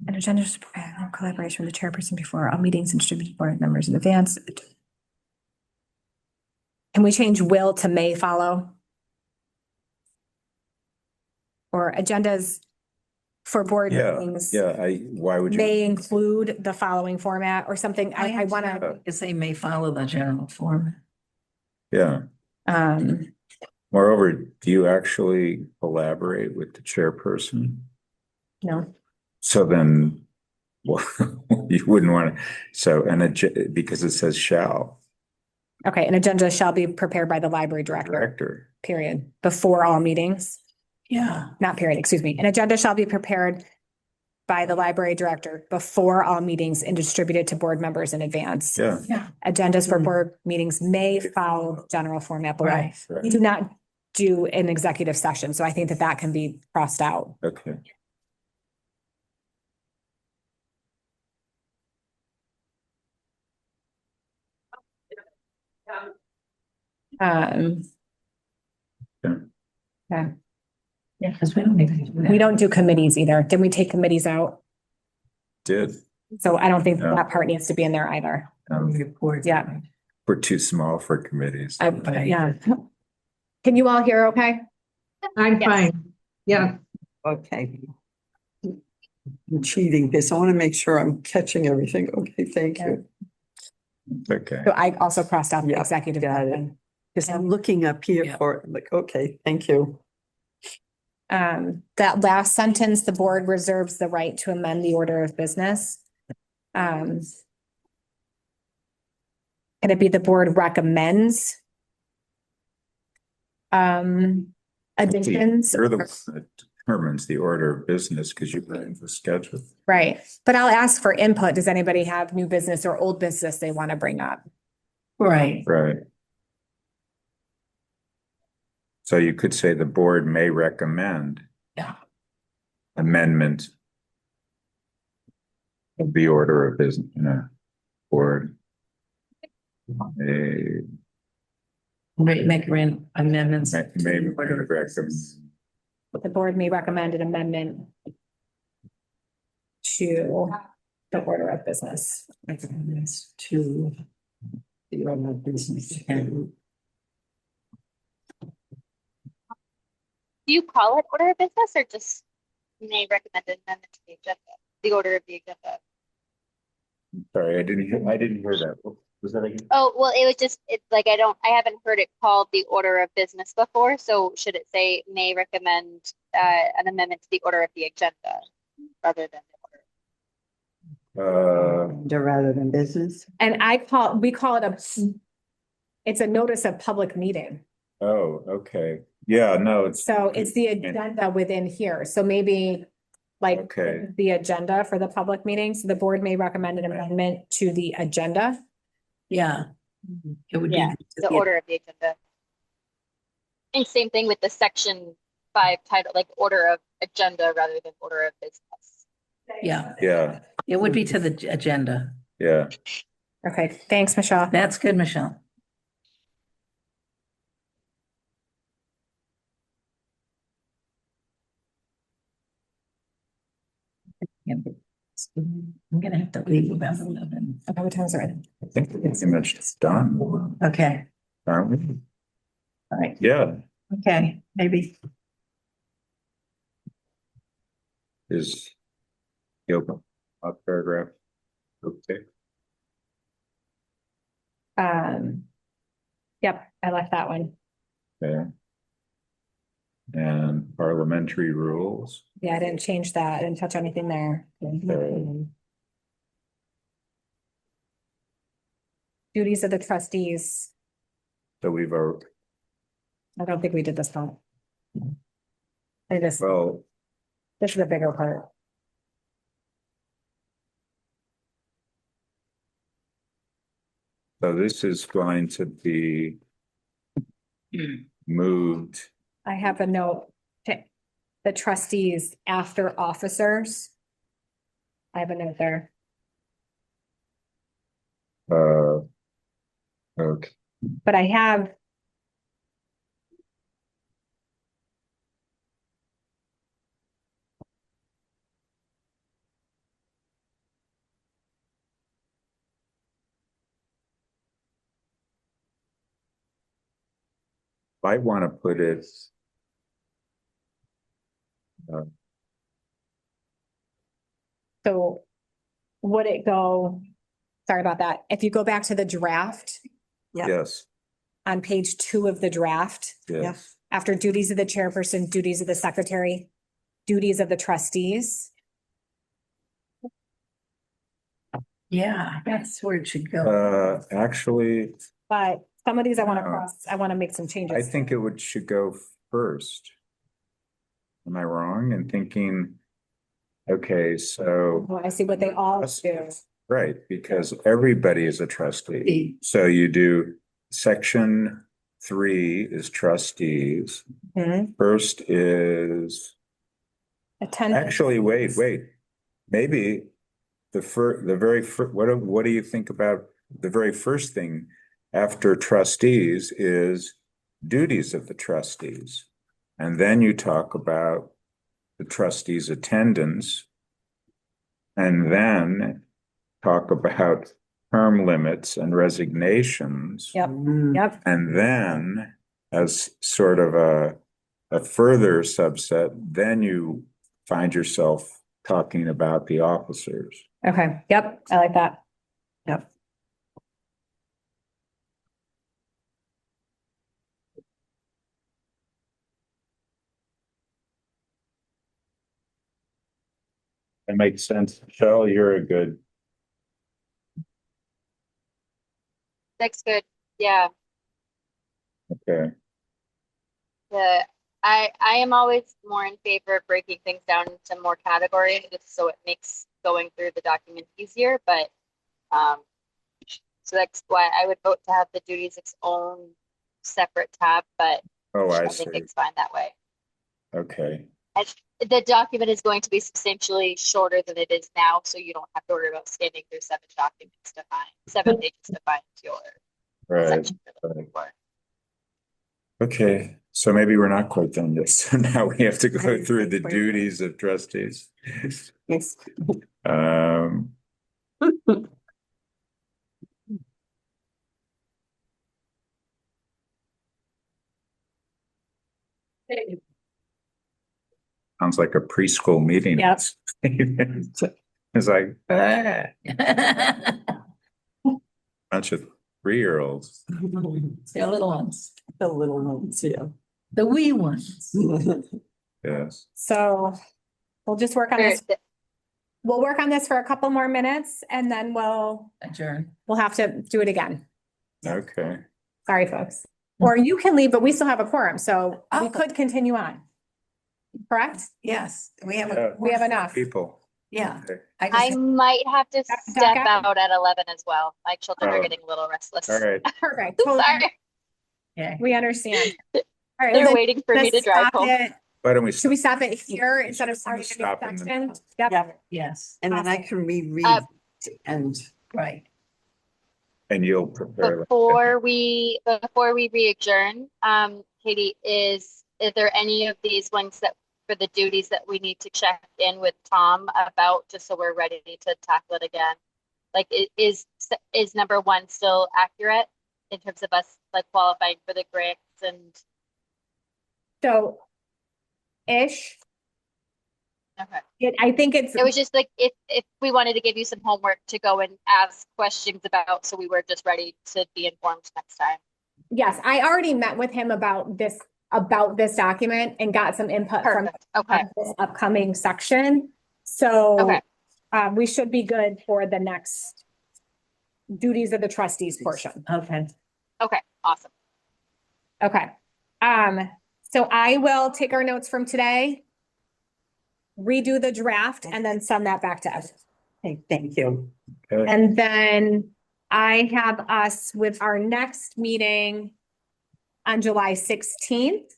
agenda is prepared in collaboration with the chairperson before all meetings and distributed board members in advance. Can we change will to may follow? Or agendas for board Yeah, meetings yeah, why would you? may include the following format or something? I wanna, because they may follow the general form. Yeah, um, moreover, do you actually collaborate with the chairperson? no, So then, well, you wouldn't want to, so, because it says shall. okay, an agenda shall be prepared by the library director, period, before all meetings. Yeah, Not period, excuse me. An agenda shall be prepared by the library director before all meetings and distributed to board members in advance. Yeah. yeah, Agendas for board meetings may follow general format below. right. We do not do an executive session, so I think that that can be crossed out. Okay. Um, Yeah. yeah, Yeah, because we don't even do that. we don't do committees either. Did we take committees out? Did. So I don't think No. that part needs to be in there either. Report. Yeah. We're too small for committees. Yeah. Can you all hear okay? I'm Yes. fine. Yeah, Okay. I'm cheating this. I want to make sure I'm catching everything. Okay, thank you. Okay. So I also crossed out the Yeah, executive. got it. session. Because I'm looking up here Yeah. for, like, okay, thank you. That last sentence, the board reserves the right to amend the order of business. Can it be the board recommends? Additions, You're the one that determines the order of business because you're running the schedule. right? But I'll ask for input. Does anybody have new business or old business they want to bring up? Right, Right. So you could say the board may recommend yeah, amendment of the order of business, board. May make amendments. recommend. The board may recommend an amendment to the order of business. Amendments to the order of business. And Do you call it order of business or just may recommend an amendment to the agenda, the order of the agenda? Sorry, I didn't hear that. What was that again? Oh, well, it was just, it's like, I haven't heard it called the order of business before, so should it say may recommend an amendment to the order of the agenda rather than the order? Rather than business. And we call it it's a notice of public meeting. Oh, okay. Yeah, no, it's. So it's the agenda within here. So maybe like Okay. the agenda for the public meetings, the board may recommend an amendment to the agenda. yeah, it would Yeah, be. the order of the agenda. And same thing with the section 5 title, like order of agenda rather than order of business. Yeah, Yeah, it would be to the agenda. yeah. Okay, thanks, Michelle. That's good, Michelle. I'm gonna have to leave about 11. Okay, what time is it? I think the image is done, Okay, aren't we? all right, Yeah, okay, maybe. is the open paragraph. Okay, Yep, I left that one. okay. And parliamentary rules. Yeah, I didn't change that. I didn't touch anything there. Okay. Duties of the trustees. So we've, I don't think we did this part. This well, is the bigger part. so this is going to be moved. I have a note to the trustees after officers. I have a note there. Okay, But I have. I want to put it. So would it go, sorry about that. If you go back to the draft Yeah. Yes, on page 2 of the draft, yes. after duties of the chairperson, duties of the secretary, duties of the trustees. Yeah, that's where it should go. Actually, But some of these I want to No. cross, I want to make some I changes. think should go first. Am I wrong in thinking? Okay, so, Oh, I see what they all do. right, because everybody is a trustee. So you do section 3 is trustees. Mhm. First is, Attendance. actually, wait. Maybe the very first, what do you think about the very first thing after trustees is duties of the trustees? And then you talk about the trustees' attendance, and then talk about term limits and resignations. Yep, Mm. yep. And then, as sort of a further subset, then you find yourself talking about the officers. Okay, yep, I like that. Yep. That makes sense. Cheryl, you're a good. That's good. Yeah. Okay. I am always more in favor of breaking things down into more categories, just so it makes going through the document easier. But so that's why I would vote to have the duties its own separate tab. But Oh, I I see. think it's fine that way. Okay. And the document is going to be substantially shorter than it is now, so you don't have to worry about scanning through 7 documents to find 7 pages to find your Right. section you're looking for. Okay. So maybe we're not quite done yet. So now we have to go through the duties of trustees. Yes. Um, sounds like a preschool meeting. Yep. It's like, bunch of 3-year-olds. They're little ones, The little ones, yeah. the wee ones. Yes. So we'll just work on this. Or- We'll work on this for a couple more minutes and then we'll Adjourn. have to do it again. Okay. Sorry, folks. Or you can leave, but we still have a quorum, so we Oh. could continue on. Correct? Yes, we have. Yeah. We have enough. People. Yeah. Okay. I just, might have to Duck step out. out at 11 as well. My children are Oh. getting a little restless. All right. Perfect. Totally. Sorry, yeah. We understand. All right. they're well, then waiting for me let's to drive stop home. it. Why don't we? Should we stop it here instead of starting a new Stop in the- section? Yep. Yeah, Yes, and then I can reread and right. And you'll prepare. Before we re-adjourn, Katie, is there any of these ones that for the duties that we need to check in with Tom about, just so we're ready to tackle it again? Like, is number 1 still accurate in terms of us like qualifying for the grants and? So ish. Okay. I think it's, It was just like if we wanted to give you some homework to go and ask questions about, so we were just ready to be informed next time. yes, I already met with him about this document and got some input from Perfect. Okay. this upcoming section. So Okay. we should be good for the next duties of the trustees portion. Okay. Okay. Awesome. Okay. So I will take our notes from today, redo the draft, and then send that back to us. hey, thank you. Okay. And then I have us with our next meeting on July 16th.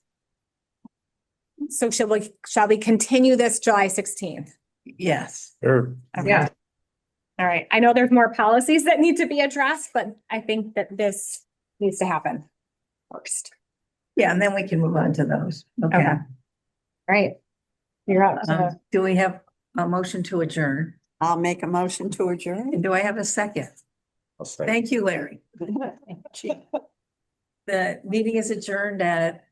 So shall we continue this July 16th? Yes. Sure. Okay. Yeah. All right. I know there's more policies that need to be addressed, but I think that this needs to happen first. Yeah, and then we can move on to those. Okay. Okay. All right. You're up. Do we have a motion to adjourn? I'll make a motion to adjourn. And do I have a second? I'll say. Thank you, Larry. The meeting is adjourned at,